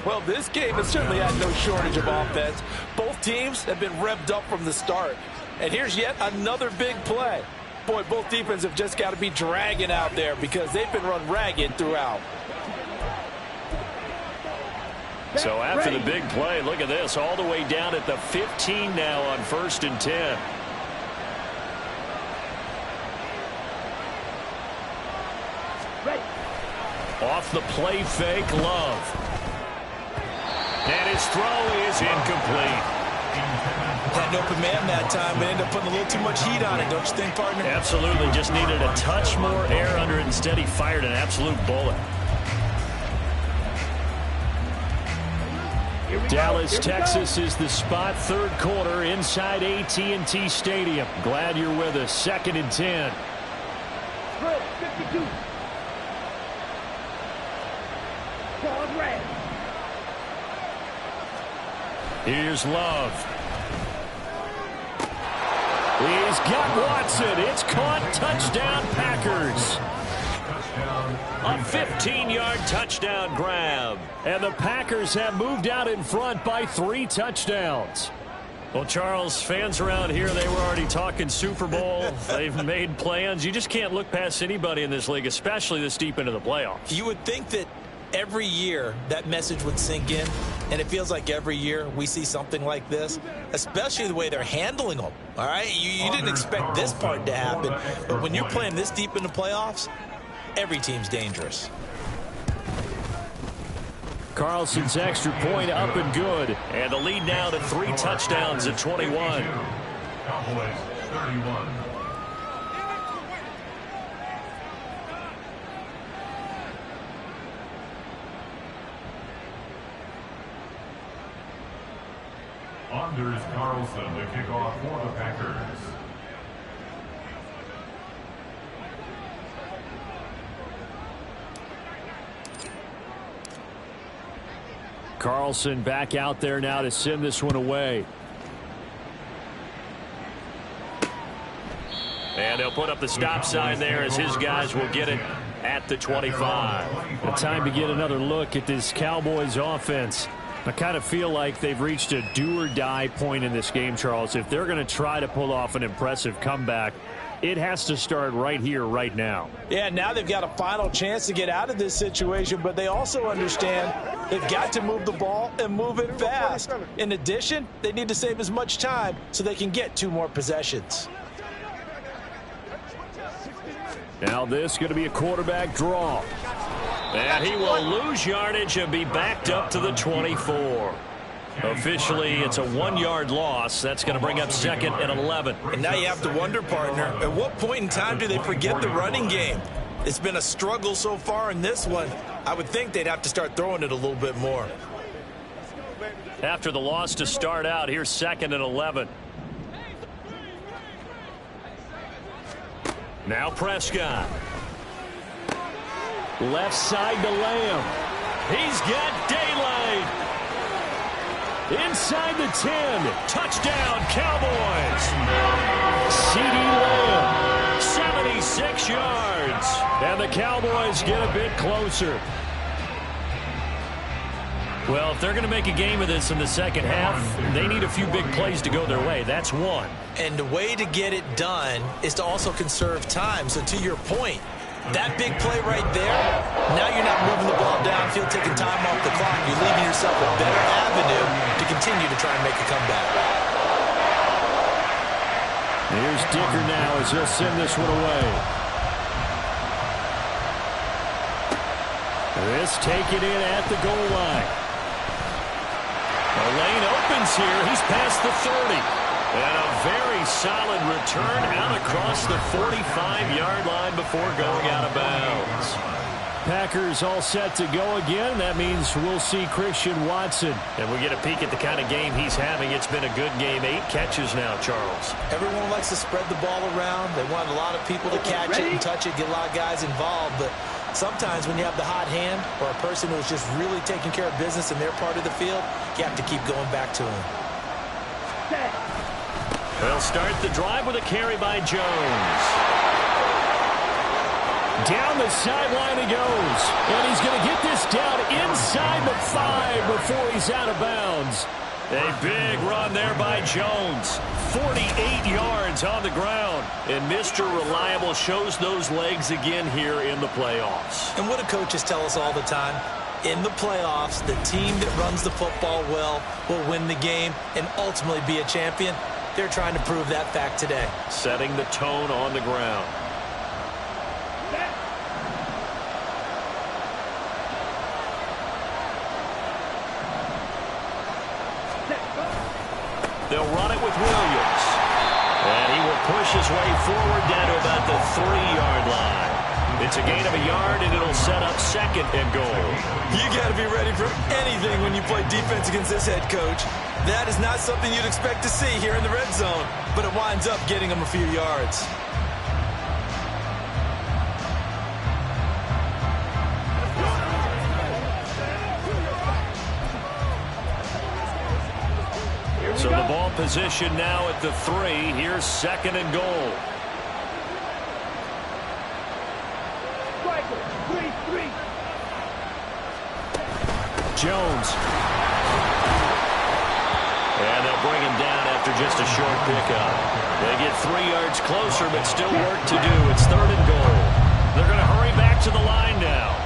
Well, this game has certainly had no shortage of offense. Both teams have been revved up from the start. And here's yet another big play. Boy, both defenses have just got to be dragging out there because they've been run ragged throughout. So after the big play, look at this, all the way down at the 15 now on 1st and 10. Off the play fake, Love. And his throw is incomplete. Had an open man that time, but ended up putting a little too much heat on it, don't you think, partner? Absolutely, just needed a touch more air under it. Instead, he fired an absolute bullet. Dallas, Texas is the spot. 3rd quarter inside AT&T Stadium. Glad you're with us. 2nd and 10. 52. Red. Here's Love. He's got Watson. It's caught. Touchdown, Packers. A 15-yard touchdown grab. And the Packers have moved out in front by 3 touchdowns. Well, Charles, fans around here, they were already talking Super Bowl. They've made plans. You just can't look past anybody in this league, especially this deep into the playoffs. You would think that every year that message would sink in, and it feels like every year we see something like this, especially the way they're handling them. All right, you didn't expect this part to happen, but when you're playing this deep in the playoffs, every team's dangerous. Carlson's extra point up and good. And the lead now to 3 touchdowns at 21. Cowboys 31. Anders Carlson to kick off for the Packers. Carlson back out there now to send this one away. And they'll put up the stop sign there as his guys will get it at the 25. The time to get another look at this Cowboys offense. I kind of feel like they've reached a do-or-die point in this game, Charles. If they're going to try to pull off an impressive comeback, it has to start right here, right now. Yeah, now they've got a final chance to get out of this situation, but they also understand they've got to move the ball and move it fast. In addition, they need to save as much time so they can get 2 more possessions. Now this is going to be a quarterback draw. And he will lose yardage and be backed up to the 24. Officially, it's a 1-yard loss. That's going to bring up 2nd and 11. And now you have to wonder, partner, at what point in time do they forget the running game? It's been a struggle so far in this one. I would think they'd have to start throwing it a little bit more. After the loss to start out, here's 2nd and 11. Now Prescott. Left side to Lamb. He's got daylight. Inside the 10. Touchdown, Cowboys. CeeDee Lamb. 76 yards. And the Cowboys get a bit closer. Well, if they're going to make a game of this in the second half, they need a few big plays to go their way. That's one. And the way to get it done is to also conserve time. So to your point, that big play right there, now you're not moving the ball downfield, taking time off the clock. You're leaving yourself a better avenue to continue to try and make a comeback. Here's Dicker now as he'll send this one away. This taken in at the goal line. The lane opens here. He's past the 30. And a very solid return out across the 45-yard line before going out of bounds. Packers all set to go again. That means we'll see Christian Watson. And we get a peek at the kind of game he's having. It's been a good game. 8 catches now, Charles. Everyone likes to spread the ball around. They want a lot of people to catch it and touch it, get a lot of guys involved. But sometimes when you have the hot hand or a person who's just really taking care of business in their part of the field, you have to keep going back to him. They'll start the drive with a carry by Jones. Down the sideline he goes. And he's going to get this down inside the 5 before he's out of bounds. A big run there by Jones. 48 yards on the ground. And Mr. Reliable shows those legs again here in the playoffs. And what do coaches tell us all the time? In the playoffs, the team that runs the football well will win the game and ultimately be a champion. They're trying to prove that fact today. Setting the tone on the ground. They'll run it with Williams. And he will push his way forward down to about the 3-yard line. It's a gain of a yard, and it'll set up 2nd and goal. You got to be ready for anything when you play defense against this head coach. That is not something you'd expect to see here in the red zone, but it winds up getting him a few yards. So the ball position now at the 3. Here's 2nd and goal. Jones. And they'll bring him down at after just a short pickup. They get 3 yards closer, but still work to do. It's 3rd and goal. They're going to hurry back to the line now.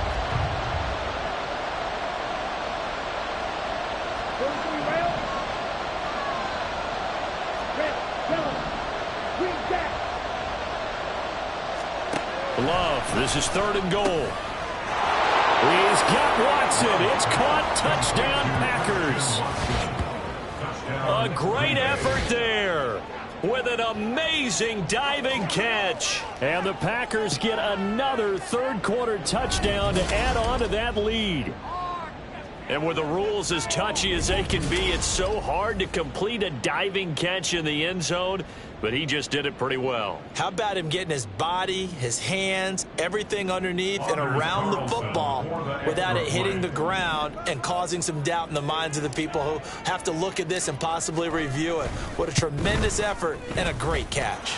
Love, this is 3rd and goal. He's got Watson. It's caught. Touchdown, Packers. A great effort there with an amazing diving catch. And the Packers get another third-quarter touchdown to add on to that lead. And with the rules as touchy as they can be, it's so hard to complete a diving catch in the end zone, but he just did it pretty well. How about him getting his body, his hands, everything underneath and around the football without it hitting the ground and causing some doubt in the minds of the people who have to look at this and possibly review it. What a tremendous effort and a great catch.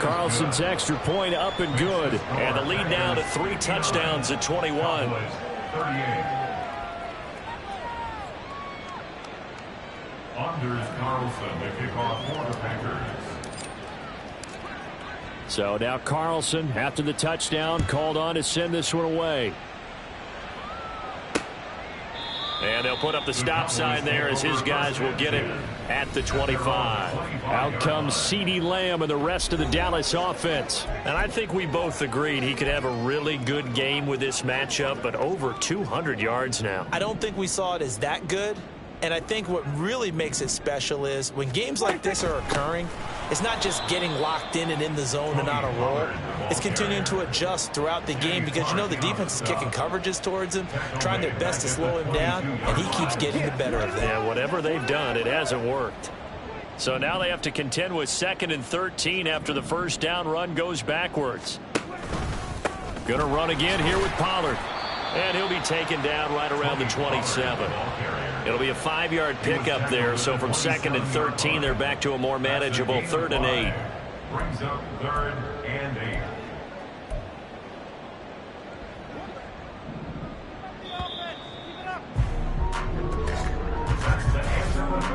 Carlson's extra point up and good. And the lead now to 3 touchdowns at 21. 38. Anders Carlson, the kickoff for the Packers. So now Carlson, after the touchdown, called on to send this one away. And they'll put up the stop sign there as his guys will get it at the 25. Out comes CeeDee Lamb and the rest of the Dallas offense. And I think we both agreed he could have a really good game with this matchup, but over 200 yards now. I don't think we saw it as that good. And I think what really makes it special is when games like this are occurring, it's not just getting locked in and in the zone and on a roll. It's continuing to adjust throughout the game because, you know, the defense is kicking coverages towards him, trying their best to slow him down, and he keeps getting the better of them. Yeah, whatever they've done, it hasn't worked. So now they have to contend with 2nd and 13 after the first down run goes backwards. Going to run again here with Pollard. And he'll be taken down right around the 27. It'll be a 5-yard pickup there, so from 2nd and 13, they're back to a more manageable 3rd and 8. Brings up 3rd and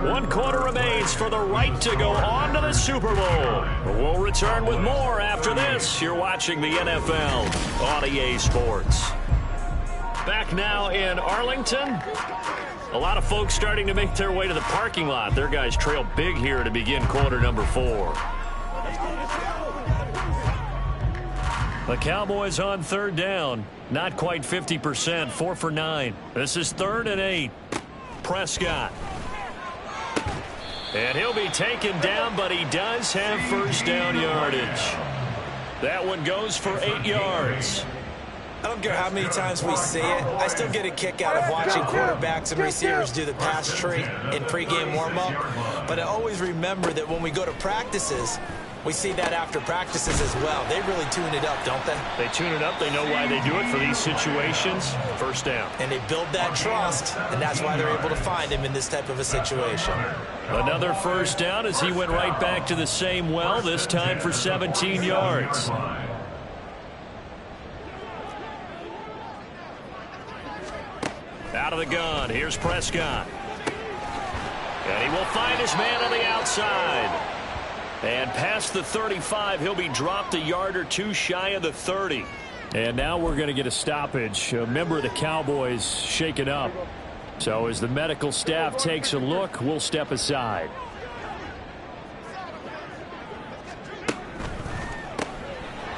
8. One quarter remains for the right to go on to the Super Bowl. We'll return with more after this. You're watching the NFL on EA Sports. Back now in Arlington. A lot of folks starting to make their way to the parking lot. Their guys trail big here to begin quarter number 4. The Cowboys on 3rd down. Not quite 50%. 4 for 9. This is 3rd and 8. Prescott. And he'll be taken down, but he does have first down yardage. That one goes for 8 yards. I don't care how many times we see it. I still get a kick out of watching quarterbacks and receivers do the pass tree in pregame warm-up. But I always remember that when we go to practices, we see that after practices as well. They really tune it up, don't they? They tune it up. They know why they do it for these situations. First down. And they build that trust, and that's why they're able to find him in this type of a situation. Another first down as he went right back to the same well, this time for 17 yards. Out of the gun, here's Prescott. And he will find his man on the outside. And past the 35, he'll be dropped a yard or 2 shy of the 30. And now we're going to get a stoppage. A member of the Cowboys shaken up. So as the medical staff takes a look, we'll step aside.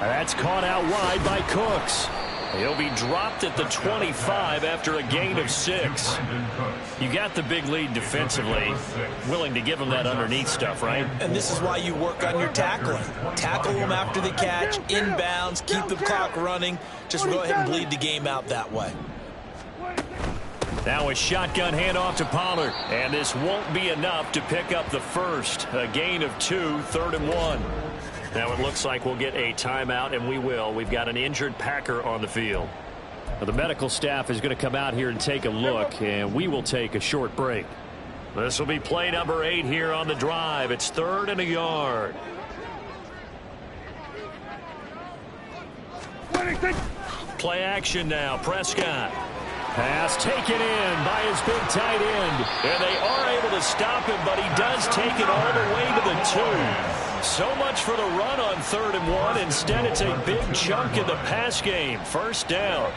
That's caught out wide by Cooks. He'll be dropped at the 25 after a gain of 6. You got the big lead defensively. Willing to give him that underneath stuff, right? And this is why you work on your tackling. Tackle them after the catch, inbounds, keep the clock running. Just go ahead and bleed the game out that way. Now a shotgun handoff to Pollard. And this won't be enough to pick up the first. A gain of 2, 3rd and 1. Now it looks like we'll get a timeout, and we will. We've got an injured Packer on the field. Well, the medical staff is going to come out here and take a look, and we will take a short break. This will be play number 8 here on the drive. It's 3rd and a yard. Play action now. Prescott. Pass taken in by his big tight end. And they are able to stop him, but he does take it all the way to the 2. So much for the run on 3rd and 1. Instead, it's a big chunk in the pass game. First down.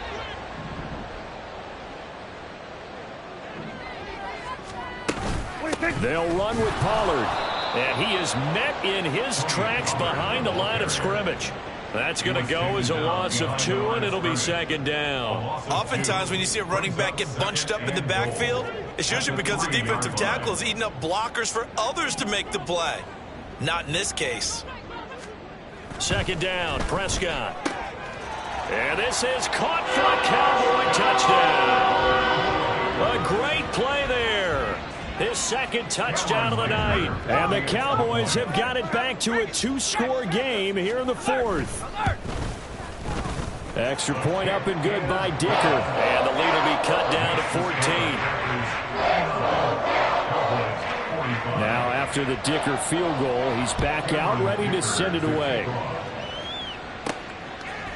They'll run with Pollard. And he is met in his tracks behind the line of scrimmage. That's going to go as a loss of 2, and it'll be 2nd down. Oftentimes when you see a running back get bunched up in the backfield, it's usually because the defensive tackle is eating up blockers for others to make the play. Not in this case. 2nd down, Prescott. And this is caught for a Cowboy touchdown. A great play there. His 2nd touchdown of the night. And the Cowboys have got it back to a 2-score game here in the 4th. Extra point up and good by Dicker. And the lead will be cut down to 14. Now after the Dicker field goal, he's back out ready to send it away.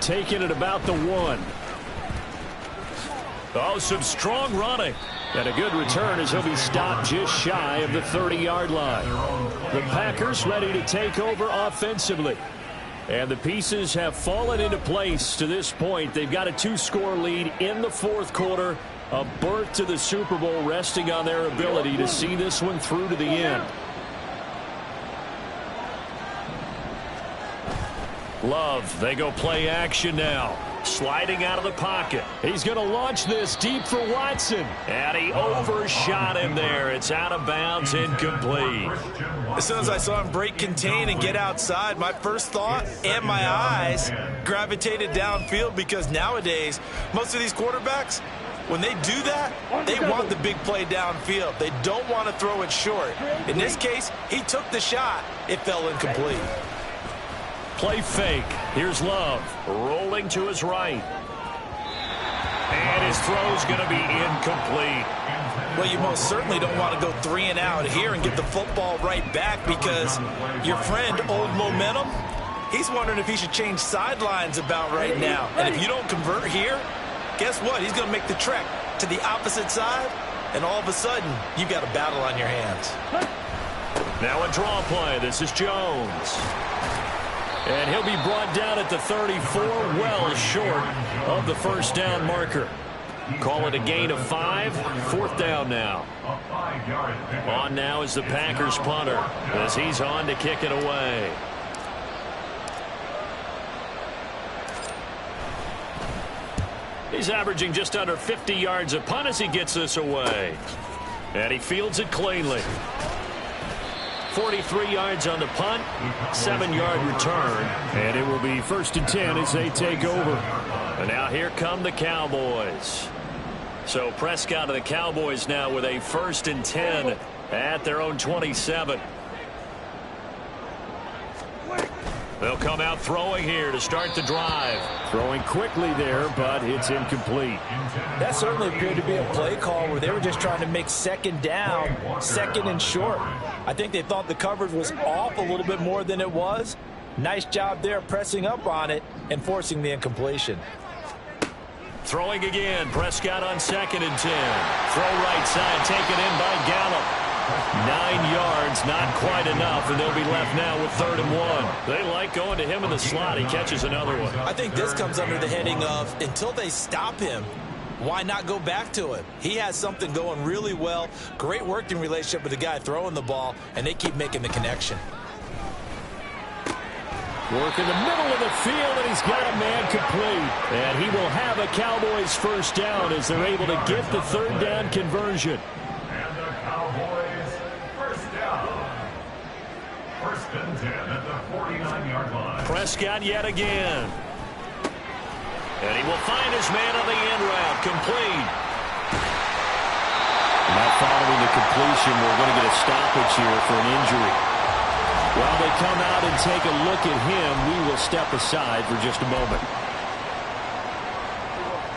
Taking it about the 1. Oh, some strong running. And a good return as he'll be stopped just shy of the 30-yard line. The Packers ready to take over offensively. And the pieces have fallen into place to this point. They've got a 2-score lead in the 4th quarter. A berth to the Super Bowl resting on their ability to see this one through to the end. Love, they go play action now. Sliding out of the pocket. He's going to launch this deep for Watson. And he overshot him there. It's out of bounds, incomplete. As soon as I saw him break contain and get outside, my first thought and my eyes gravitated downfield, because nowadays, most of these quarterbacks, when they do that, they want the big play downfield. They don't want to throw it short. In this case, he took the shot. It fell incomplete. Play fake. Here's Love. Rolling to his right. And his throw's going to be incomplete. Well, you most certainly don't want to go 3 and out here and get the football right back, because your friend, Old Momentum, he's wondering if he should change sidelines about right now. And if you don't convert here, guess what? He's going to make the trek to the opposite side, and all of a sudden, you've got a battle on your hands. Now a draw play. This is Jones. And he'll be brought down at the 34, well short of the first down marker. Call it a gain of 5, 4th down now. On now is the Packers punter, as he's on to kick it away. He's averaging just under 50 yards a punt as he gets this away. And he fields it cleanly. 43 yards on the punt, 7-yard return. And it will be 1st and 10 as they take over. And now here come the Cowboys. So Prescott of the Cowboys now with a 1st and 10 at their own 27. They'll come out throwing here to start the drive. Throwing quickly there, but it's incomplete. That certainly appeared to be a play call where they were just trying to make 2nd down, 2nd and short. I think they thought the coverage was off a little bit more than it was. Nice job there pressing up on it and forcing the incompletion. Throwing again. Prescott on 2nd and 10. Throw right side, taken in by Gallup. 9 yards, not quite enough, and they'll be left now with 3rd and 1. They like going to him in the slot. He catches another one. I think this comes under the heading of, until they stop him, why not go back to it? He has something going really well. Great working relationship with the guy throwing the ball, and they keep making the connection. Work in the middle of the field, and he's got a man complete. And he will have a Cowboys 1st down as they're able to get the 3rd down conversion. And the Cowboys 1st down. 1st and 10 at the 49-yard line. Prescott yet again. And he will find his man on the end route. Complete. Now following the completion, we're going to get a stoppage here for an injury. While they come out and take a look at him, we will step aside for just a moment.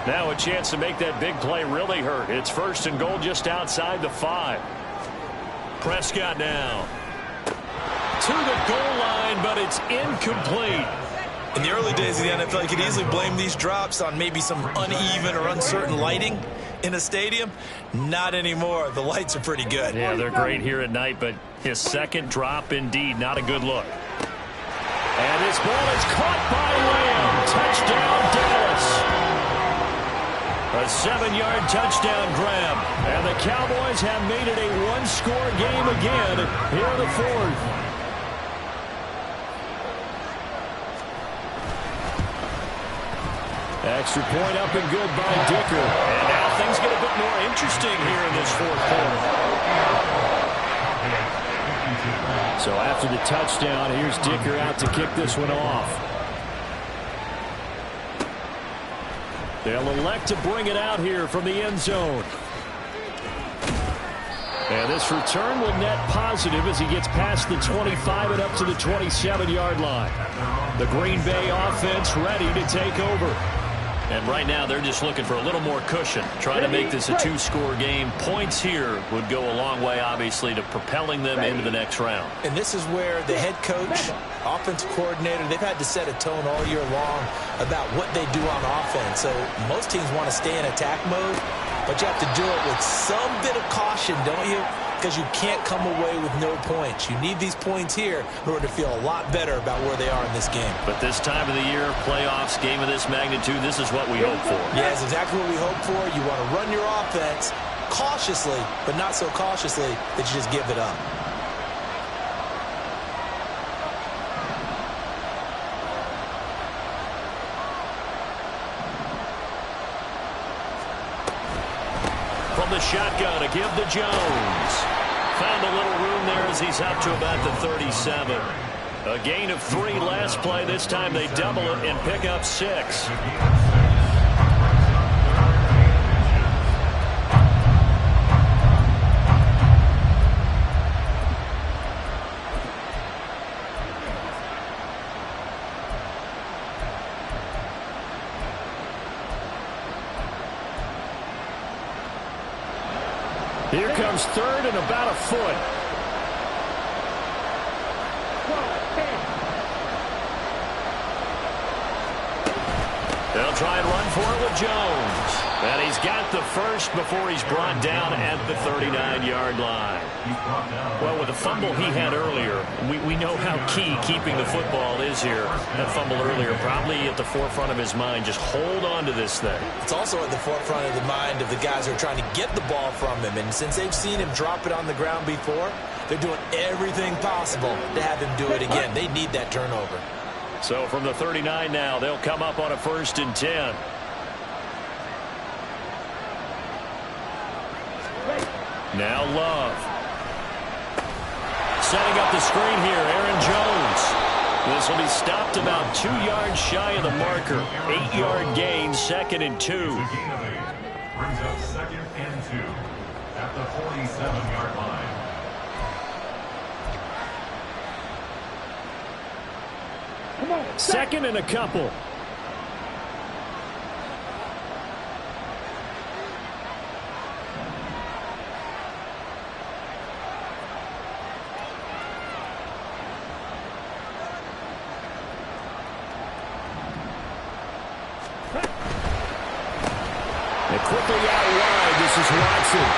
Now a chance to make that big play really hurt. It's 1st and goal just outside the 5. Prescott now to the goal line, but it's incomplete. In the early days of the NFL, you could easily blame these drops on maybe some uneven or uncertain lighting. In a stadium? Not anymore. The lights are pretty good. Yeah, they're great here at night, but his second drop, indeed, not a good look. And this ball is caught by Lamb. Touchdown, Dallas. A 7-yard touchdown grab. And the Cowboys have made it a one-score game again here in the fourth. Extra point up and good by Dicker. And now things get a bit more interesting here in this fourth quarter. So after the touchdown, here's Dicker out to kick this one off. They'll elect to bring it out here from the end zone. And this return will net positive as he gets past the 25 and up to the 27-yard line. The Green Bay offense ready to take over. And right now they're just looking for a little more cushion, trying to make this a two-score game. Points here would go a long way, obviously, to propelling them into the next round. And this is where the head coach, offensive coordinator, they've had to set a tone all year long about what they do on offense. So most teams want to stay in attack mode, but you have to do it with some bit of caution, don't you? Because you can't come away with no points. You need these points here in order to feel a lot better about where they are in this game. But this time of the year, playoffs, game of this magnitude, this is what we hope for. Yeah, it's exactly what we hope for. You want to run your offense cautiously, but not so cautiously that you just give it up. From the shotgun, a give to Jones. Found a little room there as he's up to about the 37. A gain of 3 last play. This time they double it and pick up 6. Here comes third and about a foot. They'll try and run for it with Jones. And he's got the first before he's brought down at the 39-yard line. Well, with the fumble he had earlier, we know how key keeping the football is here. That fumble earlier probably at the forefront of his mind. Just hold on to this thing. It's also at the forefront of the mind of the guys who are trying to get the ball from him. And since they've seen him drop it on the ground before, they're doing everything possible to have him do it again. They need that turnover. So from the 39 now, they'll come up on a 1st and 10. Now Love. Setting up the screen here, Aaron Jones. This will be stopped about 2 yards shy of the marker. 8-yard gain, 2nd and 2. The gain of 8 brings up 2nd and 2 at the 47-yard line. Come on. 2nd and a couple. And quickly out wide, this is Watson.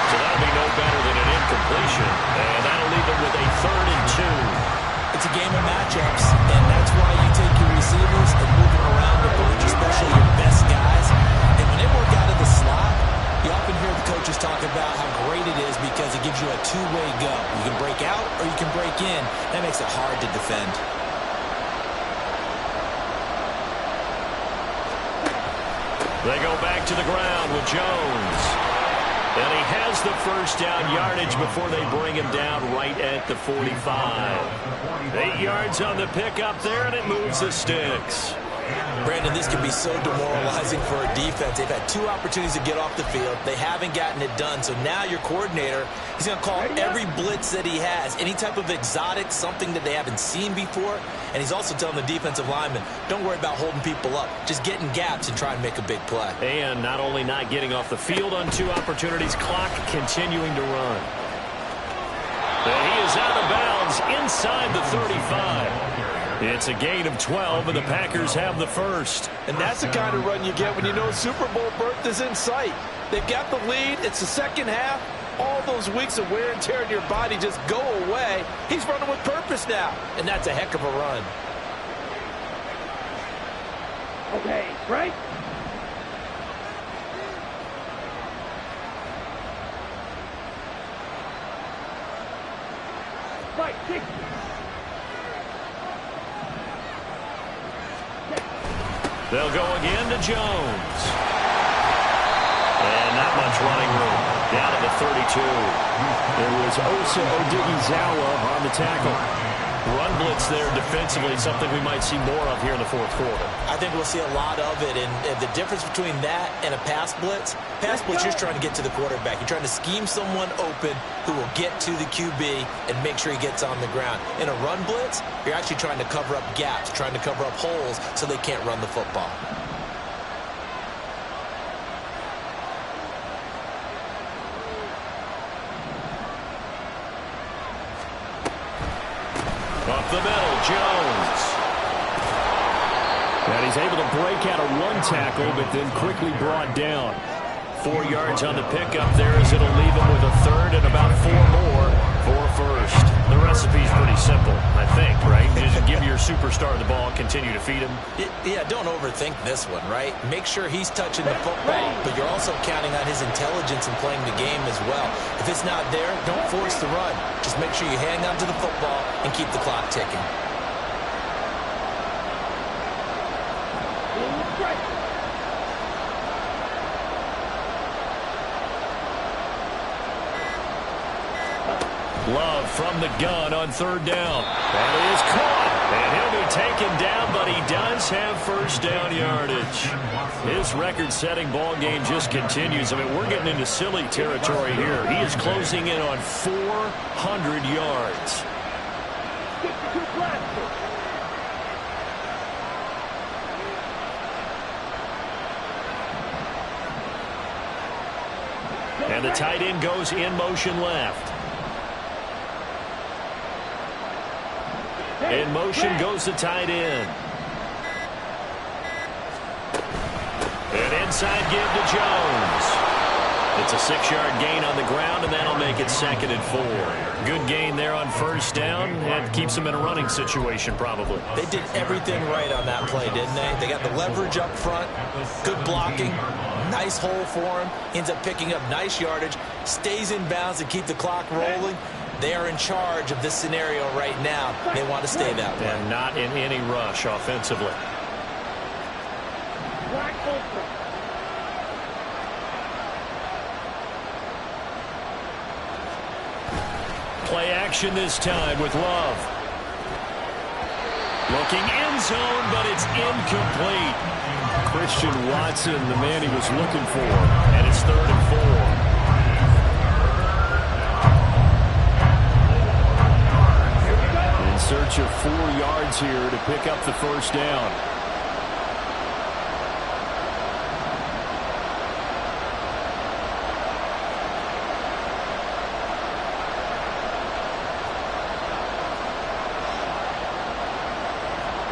So that'll be no better than an incompletion. And that'll leave them with a 3rd and 2. It's a game of matchups, and that's why you take your receivers and move them around a bunch, especially your best guys. And when they work out of the slot, you often hear the coaches talk about how great it is because it gives you a two-way go. You can break out or you can break in. That makes it hard to defend. They go back to the ground with Jones. And he has the first down yardage before they bring him down right at the 45. 8 yards on the pickup there, and it moves the sticks. Brandon, this can be so demoralizing for a defense. They've had 2 opportunities to get off the field. They haven't gotten it done. So now your coordinator, he's going to call every blitz that he has, any type of exotic, something that they haven't seen before. And he's also telling the defensive lineman, don't worry about holding people up. Just get in gaps and try and make a big play. And not only not getting off the field on 2 opportunities, clock continuing to run. And he is out of bounds inside the 35. It's a gain of 12, and the Packers have the first. And that's the kind of run you get when you know Super Bowl berth is in sight. They've got the lead. It's the second half. All those weeks of wear and tear in your body just go away. He's running with purpose now, and that's a heck of a run. Okay, right? Right, 60. They'll go again to Jones. And not much running room. Down at the 32. It was Osa Odighizuwa on the tackle. Run blitz there defensively, something we might see more of here in the fourth quarter. I think we'll see a lot of it, and the difference between that and a pass blitz, you're just trying to get to the quarterback. You're trying to scheme someone open who will get to the QB and make sure he gets on the ground. In a run blitz, you're actually trying to cover up gaps, trying to cover up holes so they can't run the football. Up the middle, Jones. And he's able to break out a one tackle, but then quickly brought down. 4 yards on the pickup there as it'll leave him with a third and about 4 more for first. The recipe's pretty simple, I think, right? Just give your superstar the ball, continue to feed him. Yeah, don't overthink this one, right? Make sure he's touching the football, but you're also counting on his intelligence in playing the game as well. If it's not there, don't force the run. Just make sure you hang on to the football and keep the clock ticking. Love from the gun on third down. That is caught. And he'll be taken down, but he does have first down yardage. His record-setting ball game just continues. I mean, we're getting into silly territory here. He is closing in on 400 yards. And the tight end goes in motion left. In motion goes the tight end. And inside give to Jones. It's a 6-yard gain on the ground, and that'll make it 2nd and 4. Good gain there on first down, and keeps them in a running situation probably. They did everything right on that play, didn't they? They got the leverage up front, good blocking, nice hole for him. Ends up picking up nice yardage, stays in bounds to keep the clock rolling. They are in charge of this scenario right now. They want to stay that way. And not in any rush offensively. Play action this time with Love. Looking end zone, but it's incomplete. Christian Watson, the man he was looking for. And it's 3rd and 4. Search of 4 yards here to pick up the first down.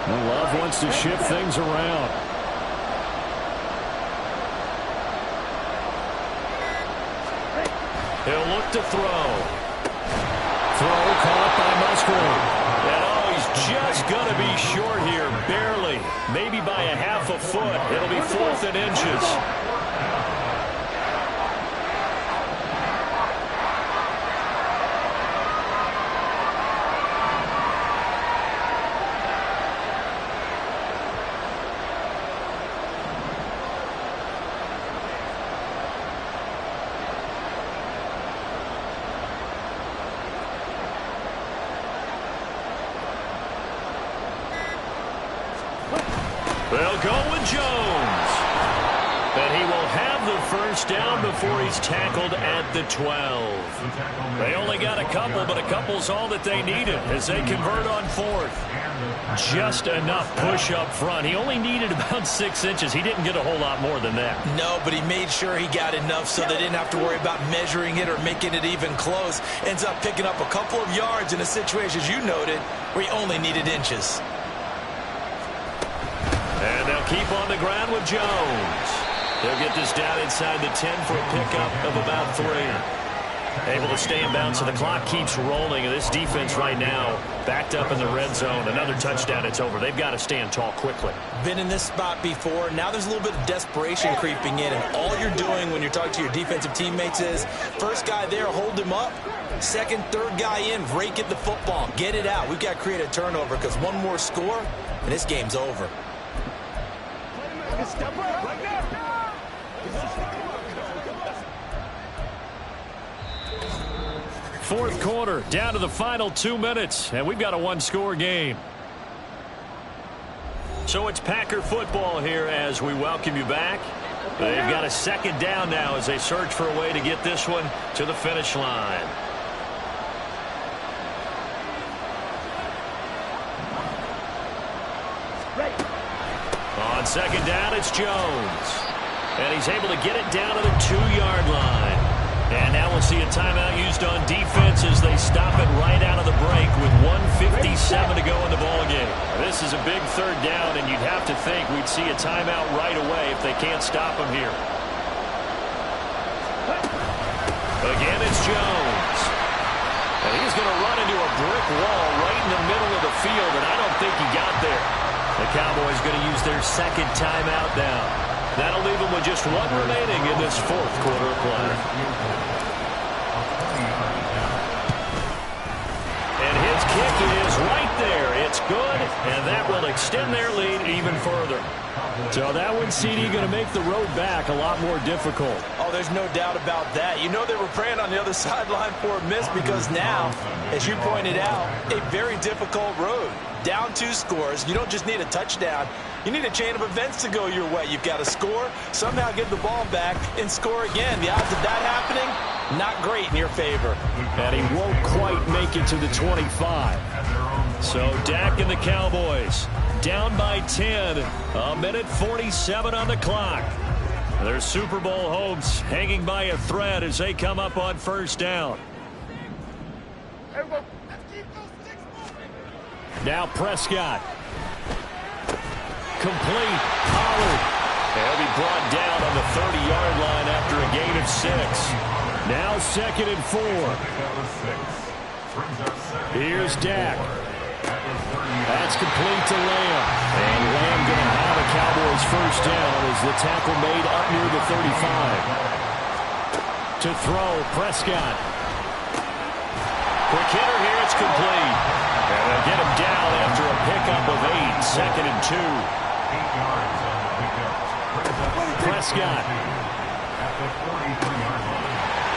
And Love wants to shift things around. He'll look to throw. Throw caught by Musgrave. And oh, he's just going to be short here, barely. Maybe by a half a foot. It'll be 4th and inches. They'll go with Jones. And he will have the first down before he's tackled at the 12. They only got a couple, but a couple's all that they needed as they convert on 4th. Just enough push up front. He only needed about 6 inches. He didn't get a whole lot more than that. No, but he made sure he got enough so they didn't have to worry about measuring it or making it even close. Ends up picking up a couple of yards in a situation, as you noted, where he only needed inches. keep on the ground with Jones. They'll get this down inside the 10 for a pickup of about 3. Able to stay in bounds, so the clock keeps rolling. And this defense right now backed up in the red zone. Another touchdown, it's over. They've got to stand tall quickly. Been in this spot before. Now there's a little bit of desperation creeping in. And all you're doing when you're talking to your defensive teammates is, first guy there, hold him up. Second, third guy in, rake at the football. Get it out. We've got to create a turnover because one more score, and this game's over. Fourth quarter, down to the final 2 minutes, and we've got a one-score game. So it's Packer football here as we welcome you back. They've got a second down now as they search for a way to get this one to the finish line. On second down, it's Jones. And he's able to get it down to the 2-yard line. And now we'll see a timeout used on defense as they stop it right out of the break with 1:57 to go in the ballgame. This is a big third down, and you'd have to think we'd see a timeout right away if they can't stop him here. Again, it's Jones. And he's going to run into a brick wall right in the middle of the field, and I don't think he got there. The Cowboys going to use their second timeout now. That'll leave them with just one remaining in this fourth quarter of play. And his kick is right there. It's good, and that will extend their lead even further. So that one, CD, going to make the road back a lot more difficult. Oh, there's no doubt about that. You know they were praying on the other sideline for a miss because now, as you pointed out, a very difficult road. Down 2 scores. You don't just need a touchdown. You need a chain of events to go your way. You've got to score, somehow get the ball back, and score again. The odds of that happening, not great in your favor. And he won't quite make it to the 25. So Dak and the Cowboys down by 10. A minute 47 on the clock. Their Super Bowl hopes hanging by a thread as they come up on first down. Now Prescott. Complete. Pollard. He'll be brought down on the 30-yard line after a gain of 6. Now 2nd and 4. Here's Dak. That's complete to Lamb. And Lamb going to have a Cowboys first down as the tackle made up near the 35. To throw, Prescott. Quick hitter here, it's complete. And they'll get him down after a pickup of 8. 2nd and 2. Prescott.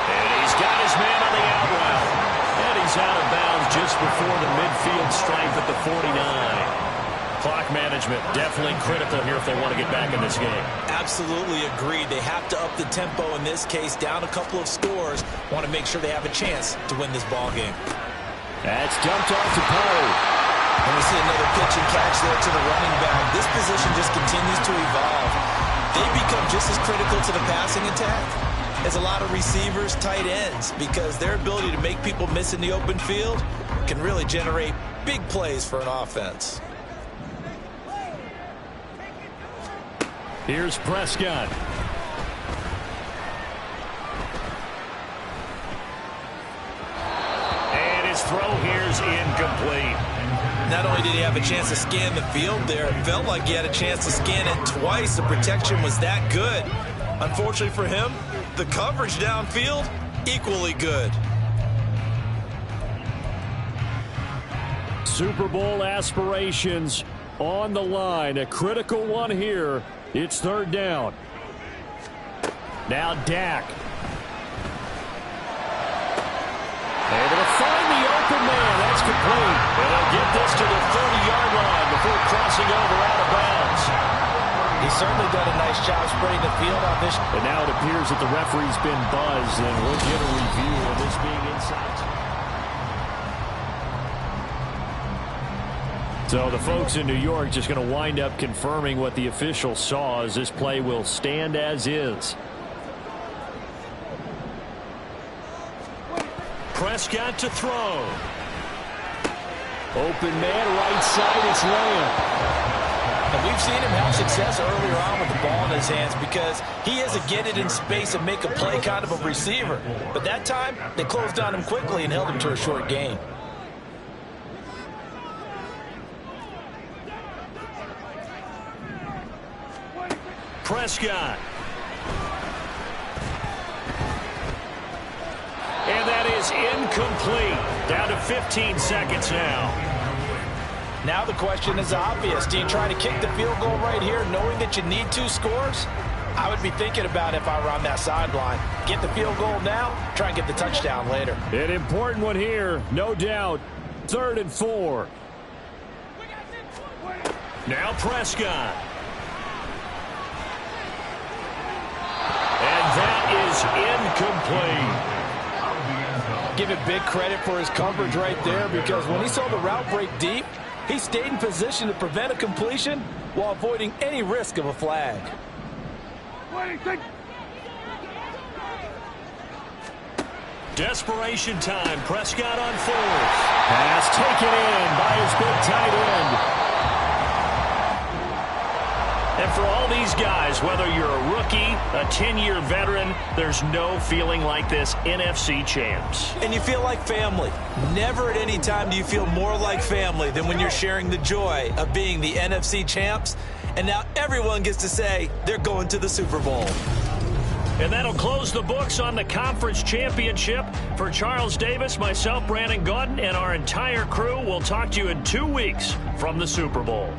And he's got his man on the out route. And he's out of bounds just before the midfield stripe at the 49. Clock management definitely critical here if they want to get back in this game. Absolutely agreed. They have to up the tempo in this case, down a couple of scores. Want to make sure they have a chance to win this ball game. That's dumped off to Pollard. And we see another pitch and catch there to the running back. This position just continues to evolve. They become just as critical to the passing attack as a lot of receivers, tight ends, because their ability to make people miss in the open field can really generate big plays for an offense. Here's Prescott. And his throw here's incomplete. Not only did he have a chance to scan the field there, it felt like he had a chance to scan it twice. The protection was that good. Unfortunately for him, the coverage downfield, equally good. Super Bowl aspirations on the line. A critical one here. It's 3rd down. Now Dak. Able to find the open man. That's complete. And they'll get this to the 30-yard line before crossing over out of bounds. He's certainly done a nice job spreading the field on this. And now it appears that the referee's been buzzed, and we'll get a review of this being inside. So the folks in New York just going to wind up confirming what the official saw as this play will stand as is. Prescott to throw. Open man, right side, it's Lamb. And we've seen him have success earlier on with the ball in his hands because he is a get it in space and make a play kind of a receiver. But that time, they closed on him quickly and held him to a short gain. Prescott. And that is incomplete. Down to 15 seconds now. Now the question is obvious. Do you try to kick the field goal right here knowing that you need 2 scores? I would be thinking about it if I were on that sideline. Get the field goal now, try and get the touchdown later. An important one here, no doubt. 3rd and 4. Now Prescott. And that is incomplete. Give it big credit for his coverage right there because when he saw the route break deep, he stayed in position to prevent a completion while avoiding any risk of a flag. Desperation time. Prescott on 4th. Pass taken in by his big tight end. And for all these guys, whether you're a rookie, a 10-year veteran, there's no feeling like this NFC champs. And you feel like family. Never at any time do you feel more like family than when you're sharing the joy of being the NFC champs. And now everyone gets to say they're going to the Super Bowl. And that'll close the books on the conference championship. For Charles Davis, myself, Brandon Gaudin, and our entire crew, we'll talk to you in 2 weeks from the Super Bowl.